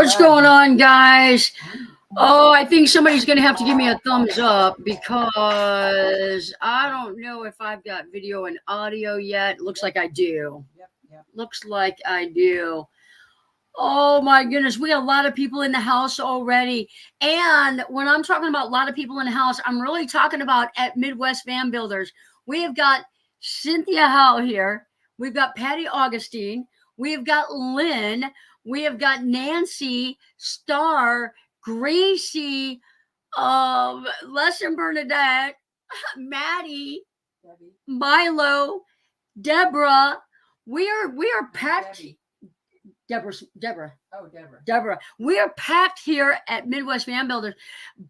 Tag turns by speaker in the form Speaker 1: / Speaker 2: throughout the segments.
Speaker 1: What's going on, guys? Oh, I think somebody's going to have to give me a thumbs up because I don't know if I've got video and audio yet. Looks like I do. Looks like I do. Oh my goodness, we got a lot of people in the house already. And when I'm talking about a lot of people in the house, I'm really talking about at Midwest Van Builders. We have got Cynthia Howe here. We've got Patty Augustine. We have got Lynn. We have got Nancy, Star, Gracie, Lesson Bernadette, Maddie, Milo, Deborah. We are packed. Deborah.
Speaker 2: Oh, Deborah.
Speaker 1: Deborah. We are packed here at Midwest Van Builders,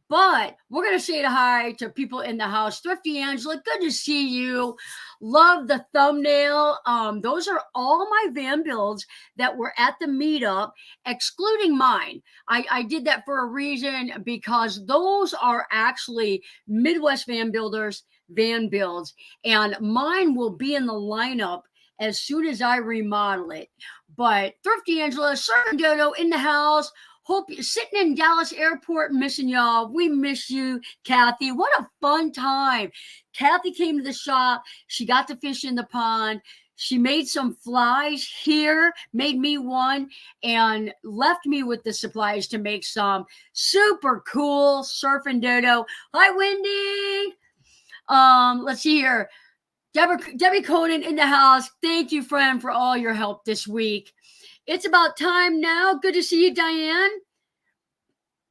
Speaker 1: but we're going to say hi to people in the house. Thrifty Angela, good to see you. Love the thumbnail. Those are all my van builds that were at the meetup, excluding mine. I did that for a reason because those are actually Midwest Van Builders van builds, and mine will be in the lineup as soon as I remodel it. But Thrifty Angela, Surfing Dodo in the house. Hope you're sitting in Dallas Airport missing y'all. We miss you, Kathy. What a fun time. Kathy came to the shop. She got to fish in the pond. She made some flies here, made me one, and left me with the supplies to make some. Super cool. Surfing Dodo. Hi, Wendy. Let's see here. Debbie Conan in the house. Thank you, friend, for all your help this week. It's about time now. Good to see you, Diane.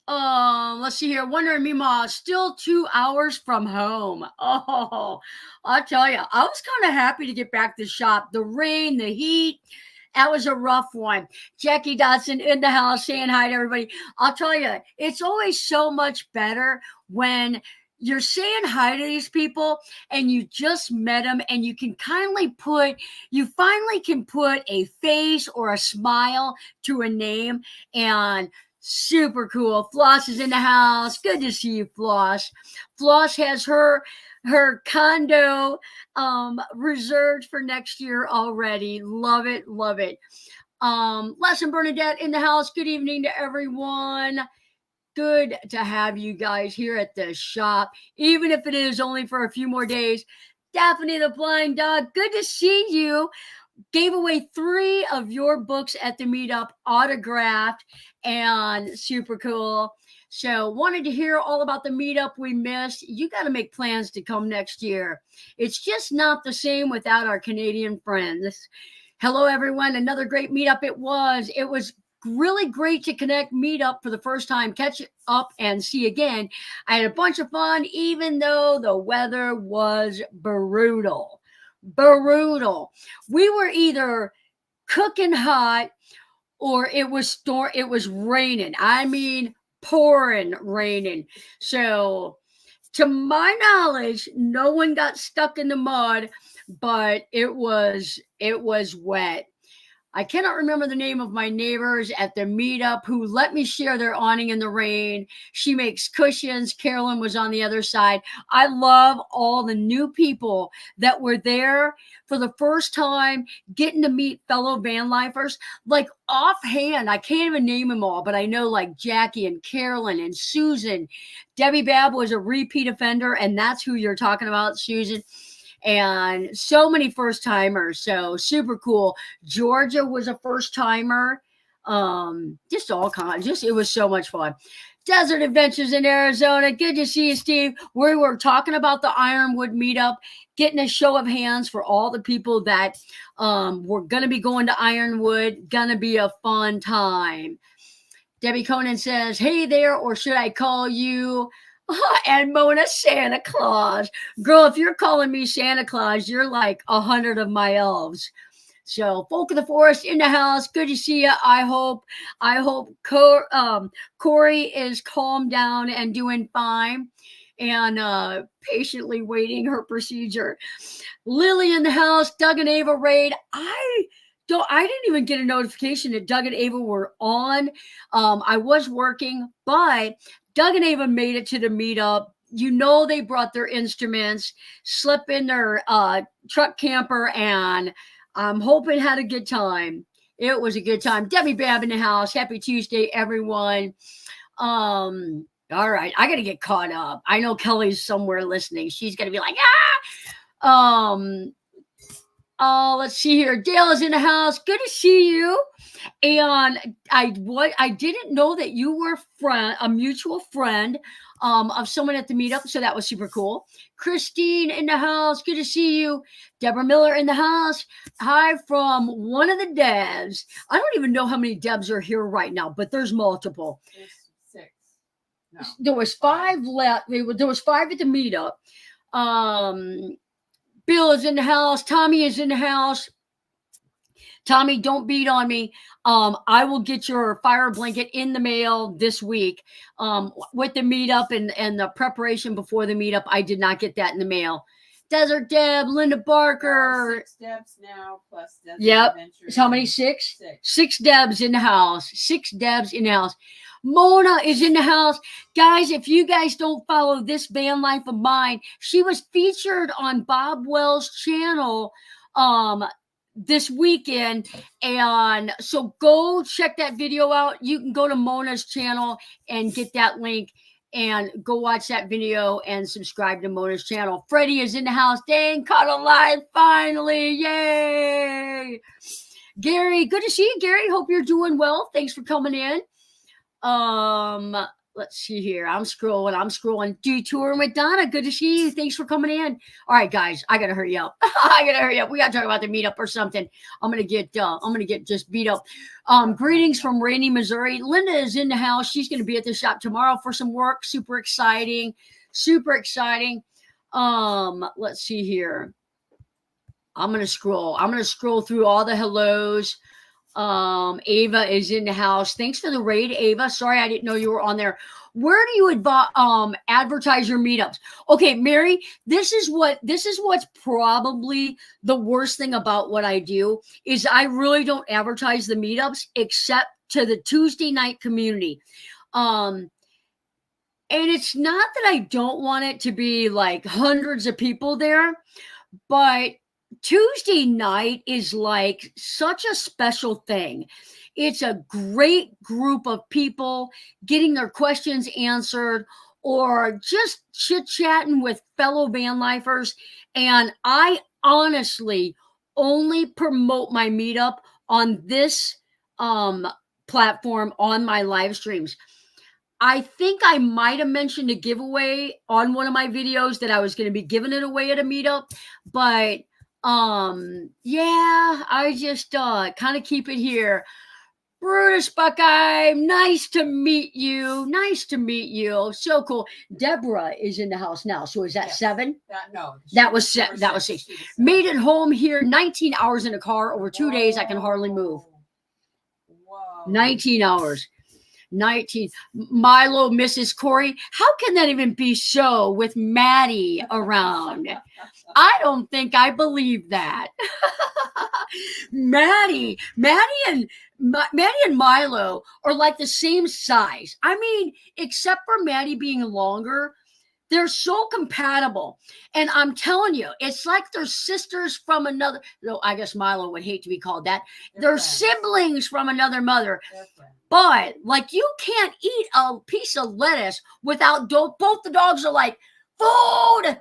Speaker 1: Let's see here. Wonder and Mima, still 2 hours from home. Oh, I'll tell you, I was kind of happy to get back to the shop. The rain, the heat, that was a rough one. Jackie Dotson in the house saying hi to everybody. I'll tell you, it's always so much better when you're saying hi to these people and you just met them and you finally can put a face or a smile to a name, and super cool. Floss is in the house. Good to see you, Floss. Floss has her condo reserved for next year already. Love it. Love it. Lesson Bernadette in the house. Good evening to everyone. Good to have you guys here at the shop, even if it is only for a few more days. Daphne the Blind Dog, good to see you. Gave away 3 of your books at the meetup, autographed and super cool. So wanted to hear all about the meetup we missed. You got to make plans to come next year. It's just not the same without our Canadian friends. Hello, everyone. Another great meetup it was. It was really great to connect, meet up for the first time, catch up and see again. I had a bunch of fun, even though the weather was brutal. We were either cooking hot or it was raining. I mean, pouring raining. So to my knowledge, no one got stuck in the mud, but it was wet. I cannot remember the name of my neighbors at the meetup who let me share their awning in the rain. She makes cushions. Carolyn was on the other side. I love all the new people that were there for the first time, getting to meet fellow van lifers. Like offhand, I can't even name them all, but I know like Jackie and Carolyn and Susan. Debbie Babb was a repeat offender, and that's who you're talking about, Susan. And so many first timers. So super cool. Georgia was a first timer. Just all kinds. It was so much fun. Desert Adventures in Arizona. Good to see you, Steve. We were talking about the Ironwood meetup, getting a show of hands for all the people that were going to be going to Ironwood. Gonna be a fun time. Debbie Conan says, hey there, or should I call you? And Mona, Santa Claus. Girl, if you're calling me Santa Claus, you're like 100 of my elves. So, Folk of the Forest in the house. Good to see you. I hope Corey is calmed down and doing fine and patiently waiting her procedure. Lily in the house. Doug and Ava raid. I didn't even get a notification that Doug and Ava were on. I was working, but Doug and Ava made it to the meetup. You know, they brought their instruments, slept in their truck camper, and I'm hoping had a good time. It was a good time. Debbie Bab in the house. Happy Tuesday, everyone. All right, I gotta get caught up. I know Kelly's somewhere listening. She's gonna be like, ah. Let's see here. Dale is in the house. Good to see you. And I didn't know that you were a mutual friend of someone at the meetup, so that was super cool. Christine in the house. Good to see you. Deborah Miller in the house. Hi from one of the Debs. I don't even know how many Debs are here right now, but there's multiple.
Speaker 2: There's 6. No,
Speaker 1: there was 5 left. There was 5 at the meetup. Bill is in the house. Tommy is in the house. Tommy, don't beat on me. I will get your fire blanket in the mail this week. With the meetup and the preparation before the meetup, I did not get that in the mail. Desert Deb, Linda Barker.
Speaker 2: 6 Debs now plus Desert
Speaker 1: Yep.
Speaker 2: Adventures.
Speaker 1: How many? 6?
Speaker 2: 6.
Speaker 1: 6 Debs in the house. 6 Debs in the house. Mona is in the house. Guys, if you guys don't follow this van life of mine, she was featured on Bob Wells' channel this weekend, and so go check that video out. You can go to Mona's channel and get that link and go watch that video and subscribe to Mona's channel. Freddie is in the house. Dang, caught alive finally. Yay. Gary, good to see you, Gary. Hope you're doing well. Thanks for coming in. Let's see here. I'm scrolling. Detouring with Donna. Good to see you. Thanks for coming in. All right, guys, I gotta hurry up. We gotta talk about the meetup or something. I'm gonna get just beat up. Greetings from Rainy, Missouri. Linda is in the house. She's gonna be at the shop tomorrow for some work. Super exciting. Let's see here. I'm gonna scroll through all the hellos. Ava is in the house. Thanks for the raid, Ava. Sorry, I didn't know you were on there. Where do you advertise your meetups? Okay, Mary, this is what's probably the worst thing about what I do is I really don't advertise the meetups except to the Tuesday night community. And it's not that I don't want it to be like hundreds of people there, but Tuesday night is like such a special thing. It's a great group of people getting their questions answered or just chit-chatting with fellow van lifers. And I honestly only promote my meetup on this platform on my live streams. I think I might have mentioned a giveaway on one of my videos that I was going to be giving it away at a meetup, but yeah, I just kind of keep it here. Brutus Buckeye, nice to meet you. So cool. Deborah is in the house now. So is that 7? That was 6. Made it home here. 19 hours in a car over 2 days. I can hardly move.
Speaker 2: Whoa.
Speaker 1: 19 hours. 19. Milo, Mrs. Corey. How can that even be so with Maddie around? I don't think I believe that. Maddie and Milo are like the same size. I mean, except for Maddie being longer, they're so compatible. And I'm telling you, it's like they're sisters from another. Though I guess Milo would hate to be called that. They're siblings from another mother. But like you can't eat a piece of lettuce without both the dogs are like, food.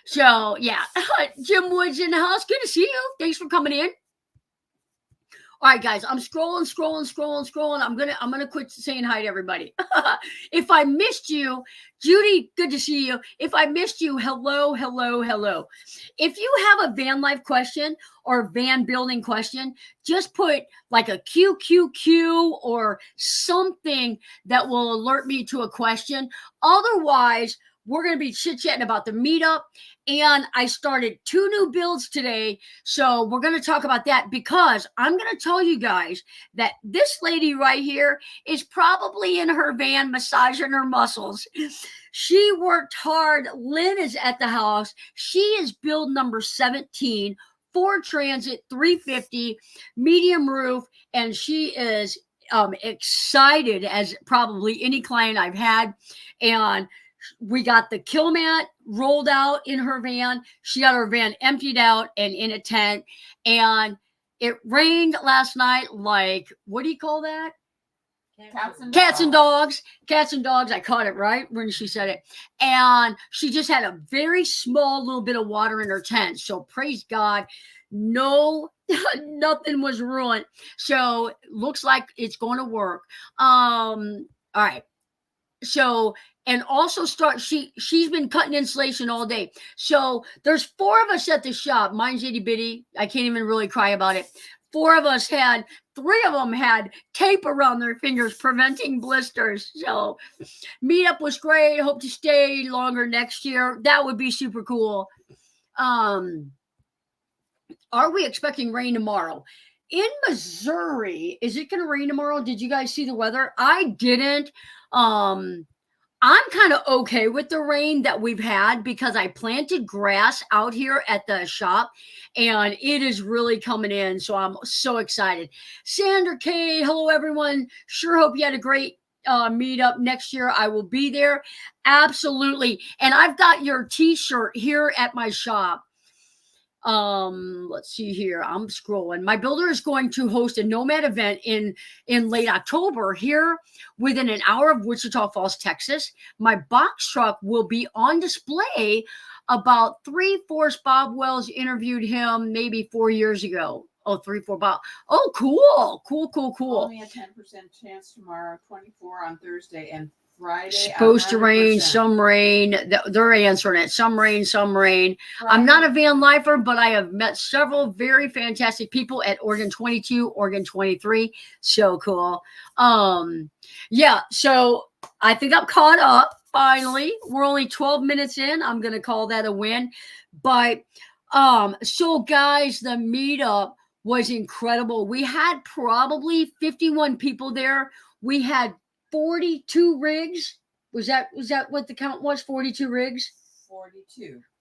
Speaker 1: So yeah, Jim Woods in the house. Good to see you. Thanks for coming in. All right, guys, I'm scrolling. I'm gonna quit saying hi to everybody. If I missed you, Judy, good to see you. If I missed you, hello. If you have a van life question or van building question, just put like a QQQ or something that will alert me to a question. Otherwise, we're going to be chit-chatting about the meetup, and I started 2 new builds today, so we're going to talk about that because I'm going to tell you guys that this lady right here is probably in her van massaging her muscles. She worked hard. Lynn is at the house. She is build number 17, Ford Transit 350, medium roof, and she is excited as probably any client I've had, and we got the kill mat rolled out in her van. She got her van emptied out and in a tent. And It rained last night like, what do you call that?
Speaker 2: Cats and
Speaker 1: Cats and
Speaker 2: dogs.
Speaker 1: dogs. Cats and dogs. I caught it right when she said it. And she just had a very small little bit of water in her tent. So praise God. No, nothing was ruined. So looks like it's going to work. All right. So and also she's been cutting insulation all day. So there's 4 of us at the shop. Mine's itty bitty. I can't even really cry about it. 4 of us had 3 of them had tape around their fingers preventing blisters. So meetup was great. Hope to stay longer next year. That would be super cool. Are we expecting rain tomorrow? In Missouri, is it going to rain tomorrow? Did you guys see the weather? I didn't. I'm kind of okay with the rain that we've had because I planted grass out here at the shop and it is really coming in. So I'm so excited. Sandra K, hello everyone. Sure hope you had a great meetup next year. I will be there. Absolutely. And I've got your t-shirt here at my shop. Let's see here. I'm scrolling. My builder is going to host a nomad event in late October here within an hour of Wichita Falls, Texas. My box truck will be on display. About 3/4 Bob Wells interviewed him maybe 4 years ago. Oh, 3/4 Bob. Oh, cool.
Speaker 2: Only a 10% chance tomorrow, 24 on Thursday, and Friday.
Speaker 1: Supposed to rain,
Speaker 2: 100%.
Speaker 1: some rain. They're answering it. Some rain.
Speaker 2: Friday.
Speaker 1: I'm not a van lifer, but I have met several very fantastic people at Oregon 22, Oregon 23. So cool. Yeah. So I think I'm caught up. Finally, we're only 12 minutes in. I'm gonna call that a win. But so guys, the meetup was incredible. We had probably 51 people there. We had 42 rigs. Was that what the count was? 42 rigs?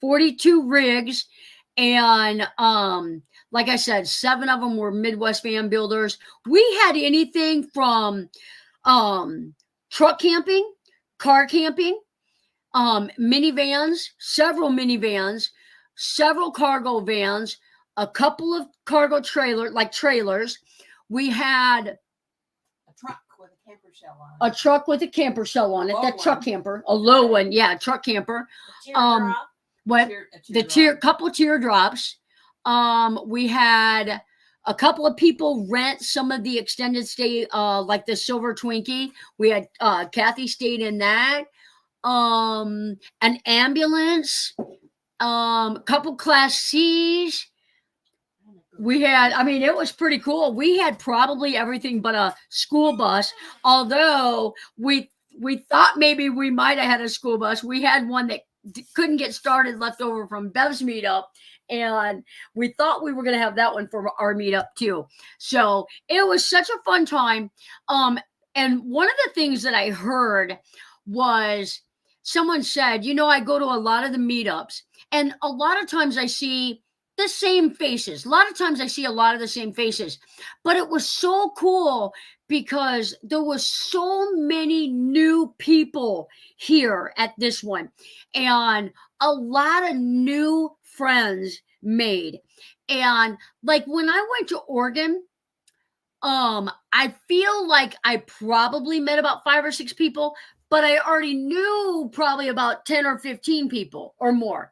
Speaker 1: 42 rigs. And like I said, 7 of them were Midwest van builders. We had anything from truck camping, car camping, minivans, several cargo vans, a couple of cargo trailers. We had
Speaker 2: a truck with a camper shell on it.
Speaker 1: A truck with a camper shell on it. That truck camper. A low one. Yeah, truck camper. Couple teardrops. We had a couple of people rent some of the extended stay, like the Silver Twinkie. We had Kathy stayed in that. An ambulance. Couple Class C's. We had, it was pretty cool. We had probably everything but a school bus, although we thought maybe we might have had a school bus. We had one that couldn't get started left over from Bev's meetup, and we thought we were going to have that one for our meetup too. So it was such a fun time. And one of the things that I heard was someone said, I go to a lot of the meetups, and a lot of times I see the same faces. A lot of times I see a lot of the same faces, but it was so cool because there was so many new people here at this one and a lot of new friends made. And like when I went to Oregon, I feel like I probably met about 5 or 6 people, but I already knew probably about 10 or 15 people or more.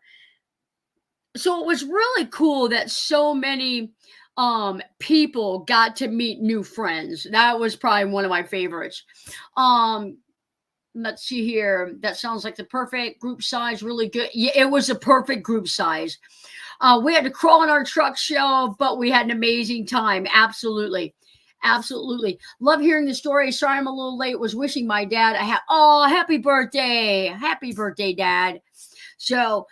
Speaker 1: So it was really cool that so many people got to meet new friends. That was probably one of my favorites. Let's see here. That sounds like the perfect group size. Really good. Yeah, it was a perfect group size. We had to crawl in our truck show, but we had an amazing time. Absolutely. Love hearing the story. Sorry I'm a little late. Was wishing my dad happy birthday. Happy birthday, Dad. So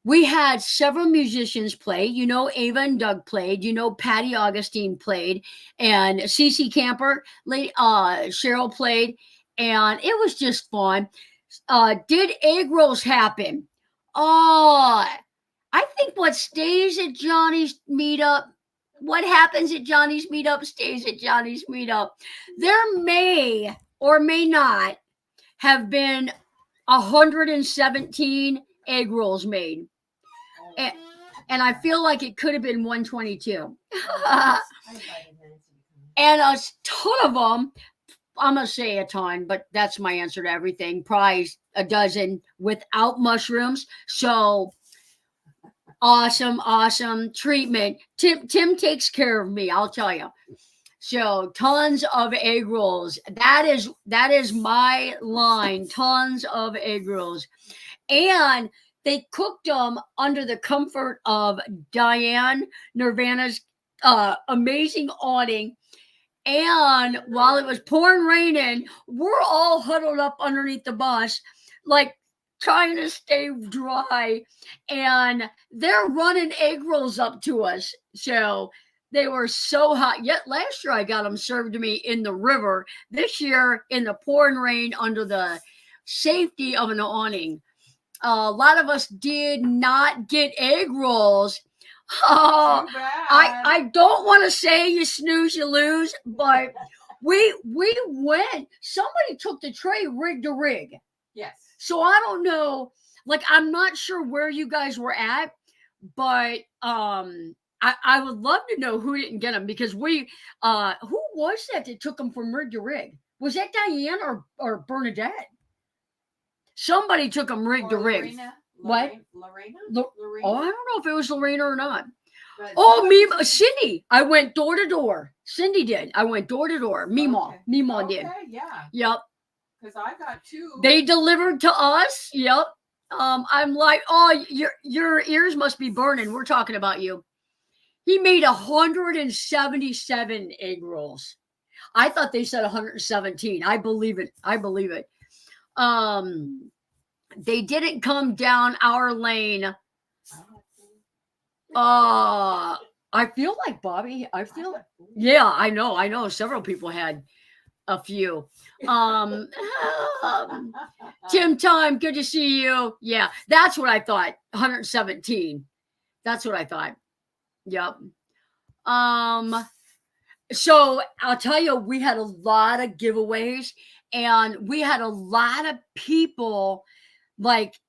Speaker 1: we had several musicians play. Ava and Doug played. Patty Augustine played. And Cece Camper, Cheryl played. And it was just fun. Did egg rolls happen? I think what stays at Johnny's meetup, what happens at Johnny's meetup stays at Johnny's meetup. There may or may not have been 117 egg rolls made. and I feel like it could have been 122.
Speaker 3: I invited Nancy to come.
Speaker 1: And a ton of them, I'm going to say a ton, but that's my answer to everything. Probably a dozen without mushrooms. So awesome treatment. Tim takes care of me, I'll tell you. So tons of egg rolls. That is my line. Tons of egg rolls. And they cooked them under the comfort of Diane Nirvana's amazing awning. And while it was pouring raining, we're all huddled up underneath the bus, like trying to stay dry. And they're running egg rolls up to us. So they were so hot. Yet last year I got them served to me in the river. This year in the pouring rain under the safety of an awning. A lot of us did not get egg rolls. Oh,
Speaker 2: Too bad.
Speaker 1: I don't want to say you snooze, you lose, but we went. Somebody took the tray rig to rig.
Speaker 2: Yes.
Speaker 1: So I don't know. Like, I'm not sure where you guys were at, but I would love to know who didn't get them, because who was that took them from rig to rig? Was that Diane or Bernadette? Somebody took them rig to rig.
Speaker 2: Lorena,
Speaker 1: What?
Speaker 2: Lorena?
Speaker 1: Oh, I don't know if it was Lorena or not.
Speaker 2: But
Speaker 1: Oh, me, Cindy. I went door to door. Cindy did. I went door to door. Meemaw.
Speaker 2: Okay.
Speaker 1: Meemaw did.
Speaker 2: Okay, yeah.
Speaker 1: Yep.
Speaker 2: Because I got two.
Speaker 1: They delivered to us. Yep. I'm like, oh, your ears must be burning. We're talking about you. He made 177 egg rolls. I thought they said 117. I believe it. They didn't come down our lane. I feel like Bobby. Yeah, I know. Several people had a few. Tim Time, good to see you. Yeah, that's what I thought. 117. That's what I thought. Yep. So I'll tell you, we had a lot of giveaways, and we had a lot of people like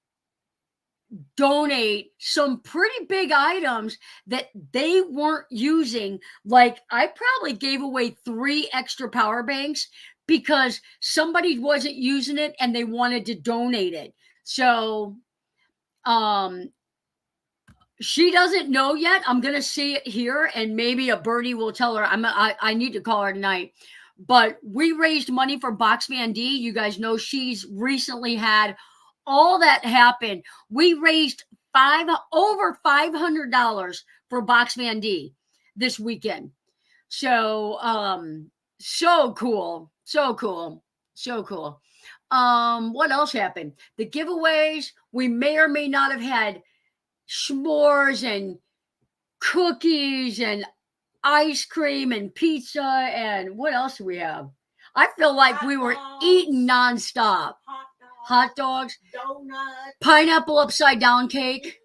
Speaker 1: donate some pretty big items that they weren't using. Like, I probably gave away 3 extra power banks because somebody wasn't using it and they wanted to donate it. So she doesn't know yet. I'm gonna see it here, and maybe a birdie will tell her. I need to call her tonight. But we raised money for Box Van D. You guys know she's recently had all that happen. We raised over $500 for Box Van D this weekend. So so cool. What else happened? The giveaways. We may or may not have had s'mores and cookies and ice cream and pizza, and what else do we have? I feel like we were eating nonstop. Hot dogs,
Speaker 3: donuts,
Speaker 1: pineapple upside down cake,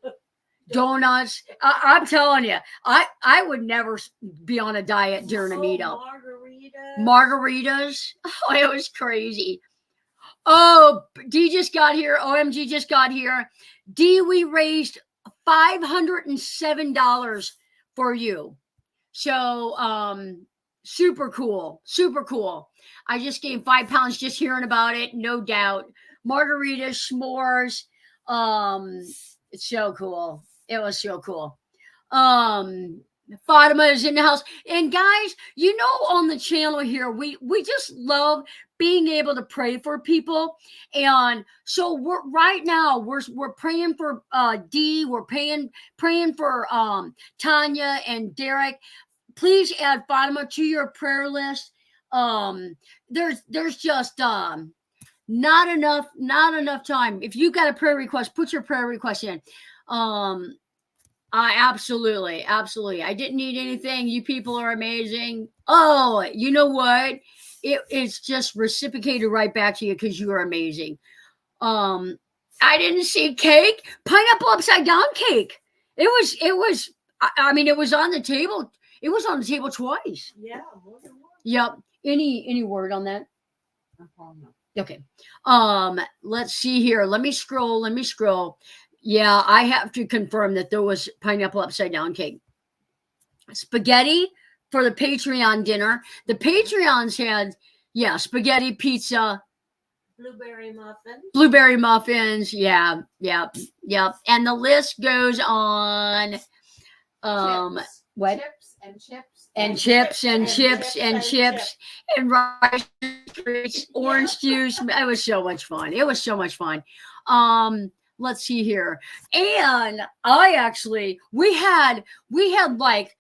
Speaker 1: donuts. I'm telling you, I would never be on a diet during a meetup. Margaritas. Oh, it was crazy. Oh, D just got here. OMG just got here. D, we raised $507 for you. So, super cool. I just gained 5 pounds just hearing about it, no doubt. Margaritas, s'mores. It's so cool. It was so cool. Fatima is in the house. And guys, you know, on the channel here, we just love being able to pray for people. And so we're praying for Dee, we're praying for Tanya and Derek. Please add Fatima to your prayer list. There's just not enough time. If you got a prayer request, put your prayer request in. Absolutely. I didn't need anything. You people are amazing. Oh, you know what? It's just reciprocated right back to you because you are amazing. I didn't see cake. Pineapple upside down cake. It was. I mean, it was on the table. It was on the table twice.
Speaker 3: Yeah, more than one.
Speaker 1: Yep. Any word on that? Okay. Let's see here. Let me scroll. Yeah, I have to confirm that there was pineapple upside down cake. Spaghetti for the Patreon dinner. The Patreons had, spaghetti, pizza,
Speaker 3: Blueberry muffins.
Speaker 1: Yeah, yep. And the list goes on.
Speaker 2: Chips,
Speaker 1: What?
Speaker 2: Chips and
Speaker 1: Chips and rice treats, orange juice. It was so much fun. It was so much fun. Let's see here. And we had like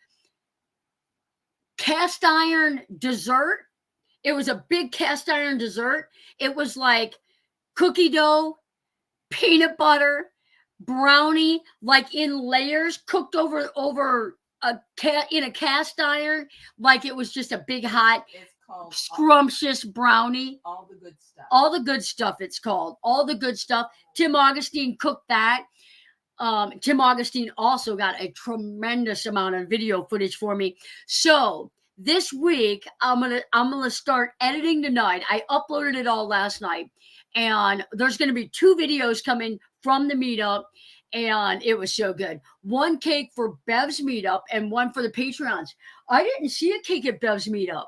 Speaker 1: cast iron dessert. It was a big cast iron dessert. It was like cookie dough, peanut butter, brownie, like in layers, cooked over in a cast iron, like it was just a big hot
Speaker 2: It's called
Speaker 1: scrumptious brownie.
Speaker 2: all the good stuff.
Speaker 1: All the good stuff. It's called all the good stuff. Tim Augustine cooked that. Tim Augustine also got a tremendous amount of video footage for me. So this week I'm gonna start editing tonight. I uploaded it all last night, and there's gonna be 2 videos coming from the meetup, and it was so good. One cake for Bev's meetup and one for the Patreons. I didn't see a cake at Bev's meetup.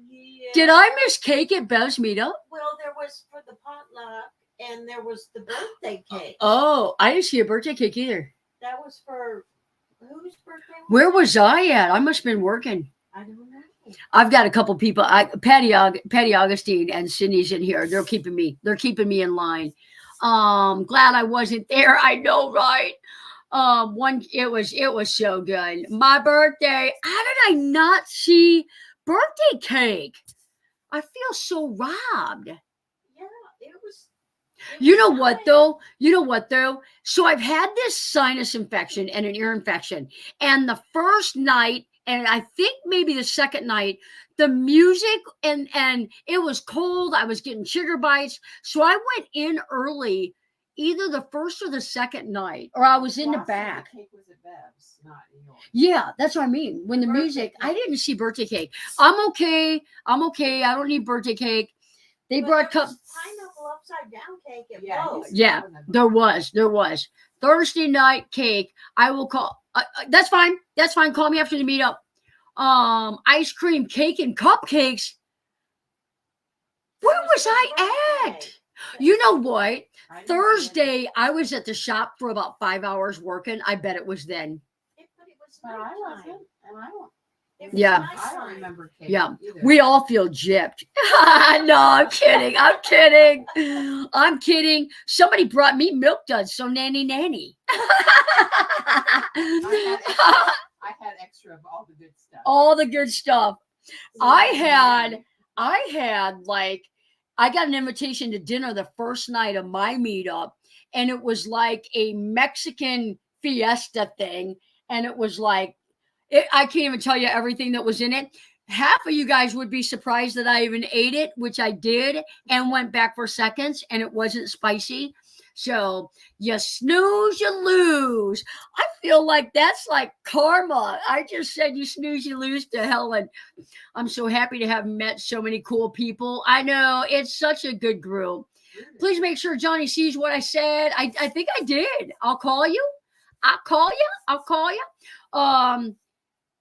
Speaker 3: Yeah.
Speaker 1: Did I miss cake at Bev's meetup?
Speaker 3: Well, there was for the potluck, and there was the birthday cake.
Speaker 1: Oh, I didn't see a birthday cake either.
Speaker 3: That was for whose birthday?
Speaker 1: Where was I at? I must have been working.
Speaker 3: I don't know.
Speaker 1: I've got a couple people. Patty Augustine and Cindy's in here. They're keeping me in line. Glad I wasn't there. I know, right? It was so good. My birthday. How did I not see birthday cake? I feel so robbed.
Speaker 3: Yeah, it was.
Speaker 1: You know what though? So I've had this sinus infection and an ear infection, and the first night, and I think maybe the second night, the music and it was cold. I was getting sugar bites, so I went in early, either the first or the second night, or I was in the back.
Speaker 2: The cake was at Bev's, not yours.
Speaker 1: Yeah, that's what I mean. When the music, I didn't see birthday cake. I'm okay. I don't need birthday cake. They brought
Speaker 3: pineapple upside down cake at both.
Speaker 1: Yeah, there was Thursday night cake. I will call. That's fine. Call me after the meetup. Ice cream cake and cupcakes. Where was I at? You know what? Thursday, I was at the shop for about 5 hours working. I bet it was then.
Speaker 3: But it was
Speaker 2: But I
Speaker 3: nighttime.
Speaker 2: wasn't, and I don't.
Speaker 3: It was
Speaker 1: Yeah.
Speaker 2: I
Speaker 3: nighttime.
Speaker 2: don't remember cake.
Speaker 1: Yeah,
Speaker 2: either.
Speaker 1: we all feel gypped. No, I'm kidding. I'm kidding. Somebody brought me Milk Duds, so nanny.
Speaker 2: I had extra of all the good stuff.
Speaker 1: All the good stuff. I got an invitation to dinner the first night of my meetup, and it was like a Mexican fiesta thing, and it was like, I can't even tell you everything that was in it. Half of you guys would be surprised that I even ate it, which I did, and went back for seconds, and it wasn't spicy. So you snooze, you lose. I feel like that's like karma. I just said you snooze, you lose to Helen. I'm so happy to have met so many cool people. I know, it's such a good group. Please make sure Johnny sees what I said. I think I did. I'll call you.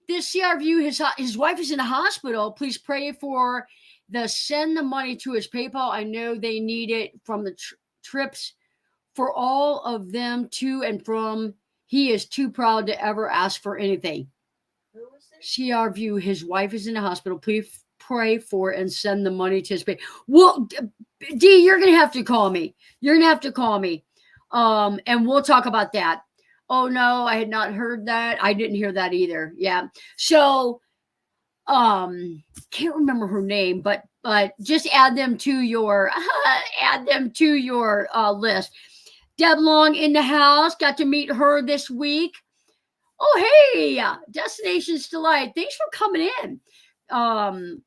Speaker 1: This CR view, his wife is in the hospital. Please pray for send the money to his PayPal. I know they need it from the trips for all of them to and from. He is too proud to ever ask for anything.
Speaker 3: Who was it?
Speaker 1: CR view, his wife is in the hospital. Please pray for and send the money to his PayPal. Well, D, you're going to have to call me. And we'll talk about that. Oh no, I had not heard that. I didn't hear that either. Yeah. So, can't remember her name, but just add them to your list. Deb Long in the house. Got to meet her this week. Oh, hey, Destinations Delight. Thanks for coming in. All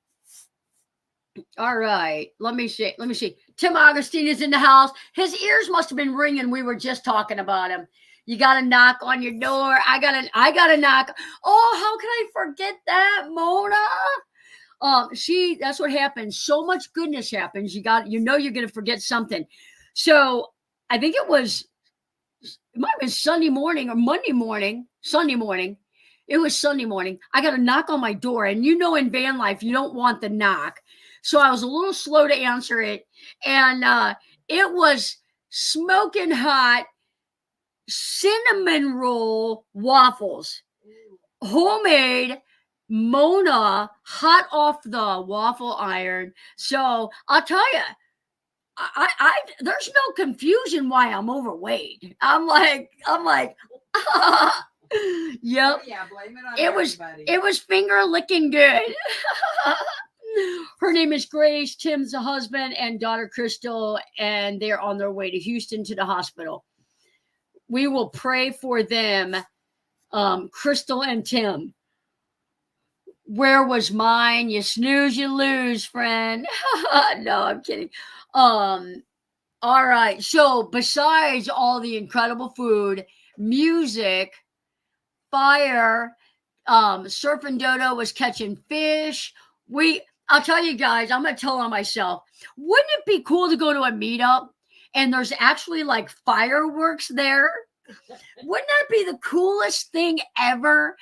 Speaker 1: right. Let me see. Tim Augustine is in the house. His ears must have been ringing. We were just talking about him. You got to knock on your door. I got to knock. Oh, how can I forget that, Mona? That's what happens. So much goodness happens. You're going to forget something. So I think it was it might have been Sunday morning or Monday morning, Sunday morning. It was Sunday morning. I got a knock on my door, and in van life, you don't want the knock. So I was a little slow to answer it, and it was smoking hot cinnamon roll waffles, homemade, Mona, hot off the waffle iron. So I'll tell you, I there's no confusion why I'm overweight. I'm like, yep.
Speaker 2: Oh, yeah, blame it on
Speaker 1: It was
Speaker 2: everybody.
Speaker 1: it was finger licking good. Her name is Grace. Tim's the husband and daughter Crystal, and they're on their way to Houston to the hospital. We will pray for them, Crystal and Tim. Where was mine? You snooze, you lose, friend. No, I'm kidding. All right. So besides all the incredible food, music, fire, Surf and Dodo was catching fish. I'll tell you guys, I'm gonna tell on myself. Wouldn't it be cool to go to a meetup and there's actually like fireworks there? Wouldn't that be the coolest thing ever?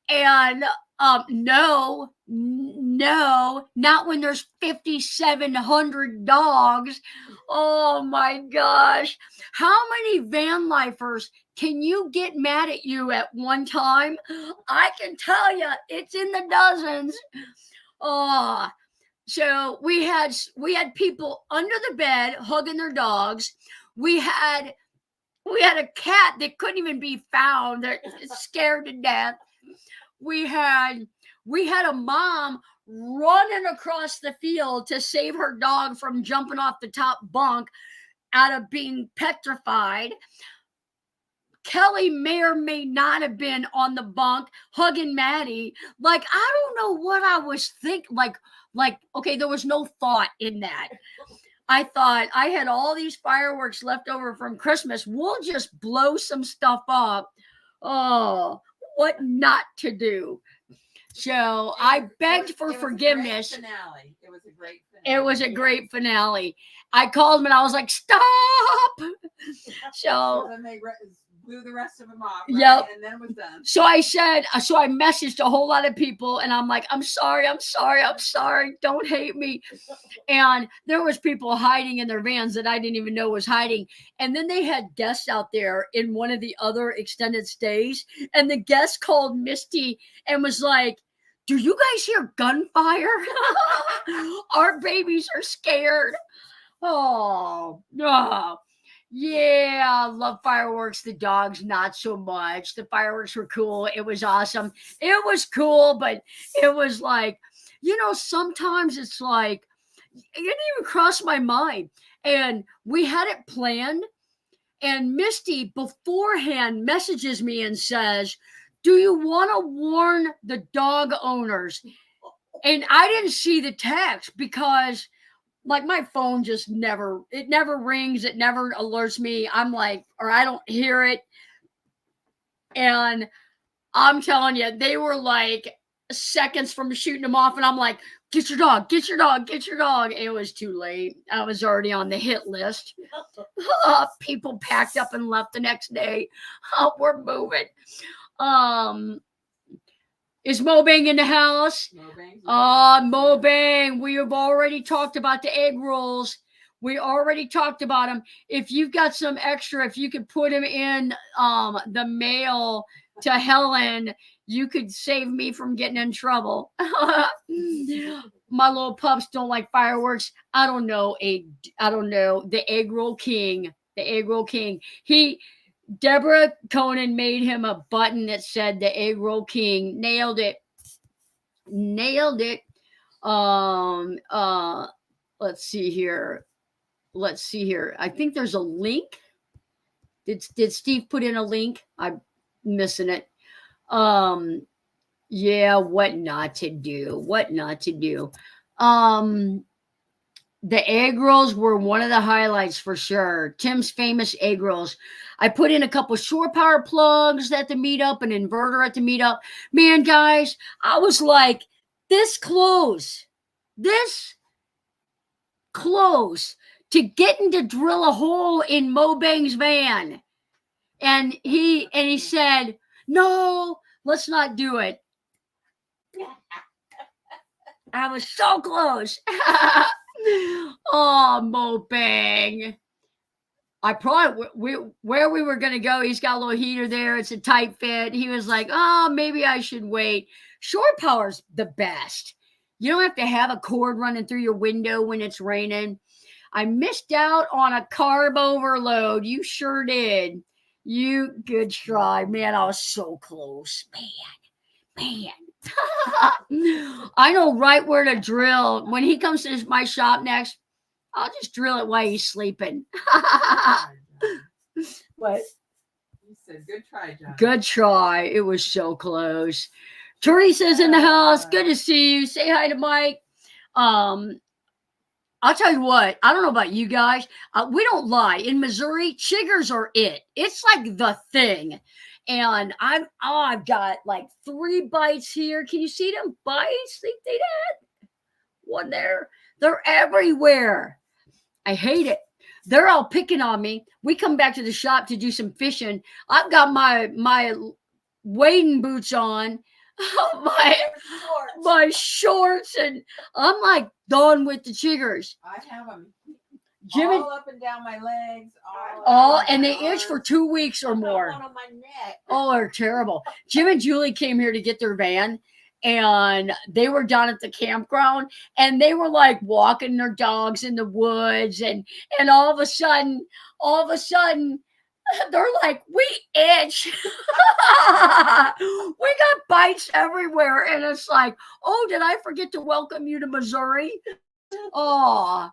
Speaker 1: And no, not when there's 5,700 dogs. Oh my gosh. How many van lifers can you get mad at you at one time? I can tell you, it's in the dozens. Oh, so we had people under the bed hugging their dogs. We had a cat that couldn't even be found. They're scared to death. We had a mom running across the field to save her dog from jumping off the top bunk out of being petrified. Kelly may or may not have been on the bunk hugging Maddie. Like, I don't know what I was thinking. Like, okay, there was no thought in that. I thought I had all these fireworks left over from Christmas. We'll just blow some stuff up. Oh, what not to do. So I begged for forgiveness.
Speaker 2: It was a great finale.
Speaker 1: It was a great finale. I called him and I was like, stop. So
Speaker 2: then they blew the rest of them off.
Speaker 1: Right? Yep.
Speaker 2: And then it was done.
Speaker 1: So I messaged a whole lot of people and I'm like, I'm sorry. Don't hate me. And there was people hiding in their vans that I didn't even know was hiding. And then they had guests out there in one of the other extended stays. And the guest called Misty and was like, do you guys hear gunfire? Our babies are scared. Oh, no. Yeah, I love fireworks. The dogs, not so much. The fireworks were cool. It was awesome. It was cool, but it was like, sometimes it's like, it didn't even cross my mind. And we had it planned. And Misty beforehand messages me and says, do you want to warn the dog owners? And I didn't see the text because like my phone just never rings. It never alerts me. I'm like, or I don't hear it. And I'm telling you, they were like seconds from shooting them off. And I'm like, get your dog. It was too late. I was already on the hit list. People packed up and left the next day. We're moving. Is Mobang in the house? Mobang. We have already talked about the egg rolls. We already talked about them. If you've got some extra, if you could put them in the mail to Helen, you could save me from getting in trouble. My little pups don't like fireworks. I don't know. The egg roll king. Deborah Conan made him a button that said the egg roll king. Nailed it. Let's see here. I think there's a link. Did Steve put in a link? I'm missing it. Yeah, what not to do. The egg rolls were one of the highlights for sure. Tim's famous egg rolls. I put in a couple shore power plugs at the meetup, an inverter at the meetup. Man, guys, I was like this close to getting to drill a hole in Mobang's van. And he said, no, let's not do it. I was so close. Oh, moping. I probably where we were gonna go. He's got a little heater there. It's a tight fit. He was like, "Oh, maybe I should wait." Shore power's the best. You don't have to have a cord running through your window when it's raining. I missed out on a carb overload. You sure did. You good try, man. I was so close, man. I know right where to drill. When he comes to my shop next, I'll just drill it while he's sleeping. What?
Speaker 2: You said, good try, John.
Speaker 1: Good try. It was so close. Teresa's in the house. Good to see you. Say hi to Mike. I'll tell you what. I don't know about you guys. We don't lie. In Missouri, chiggers are it. It's like the thing. And I've got like 3 bites here. Can you see them bites? Think they did? One there. They're everywhere. I hate it. They're all picking on me. We come back to the shop to do some fishing. I've got my wading boots on, my shorts, and I'm like done with the chiggers.
Speaker 2: I have them
Speaker 1: Jimmy,
Speaker 2: all up and down my legs.
Speaker 1: all and they itch for 2 weeks or more.
Speaker 3: One on my neck.
Speaker 1: Oh, they're terrible. Jim and Julie came here to get their van, and they were down at the campground, and they were like walking their dogs in the woods, and all of a sudden, they're like, we itch. We got bites everywhere, and it's like, oh, did I forget to welcome you to Missouri? Oh,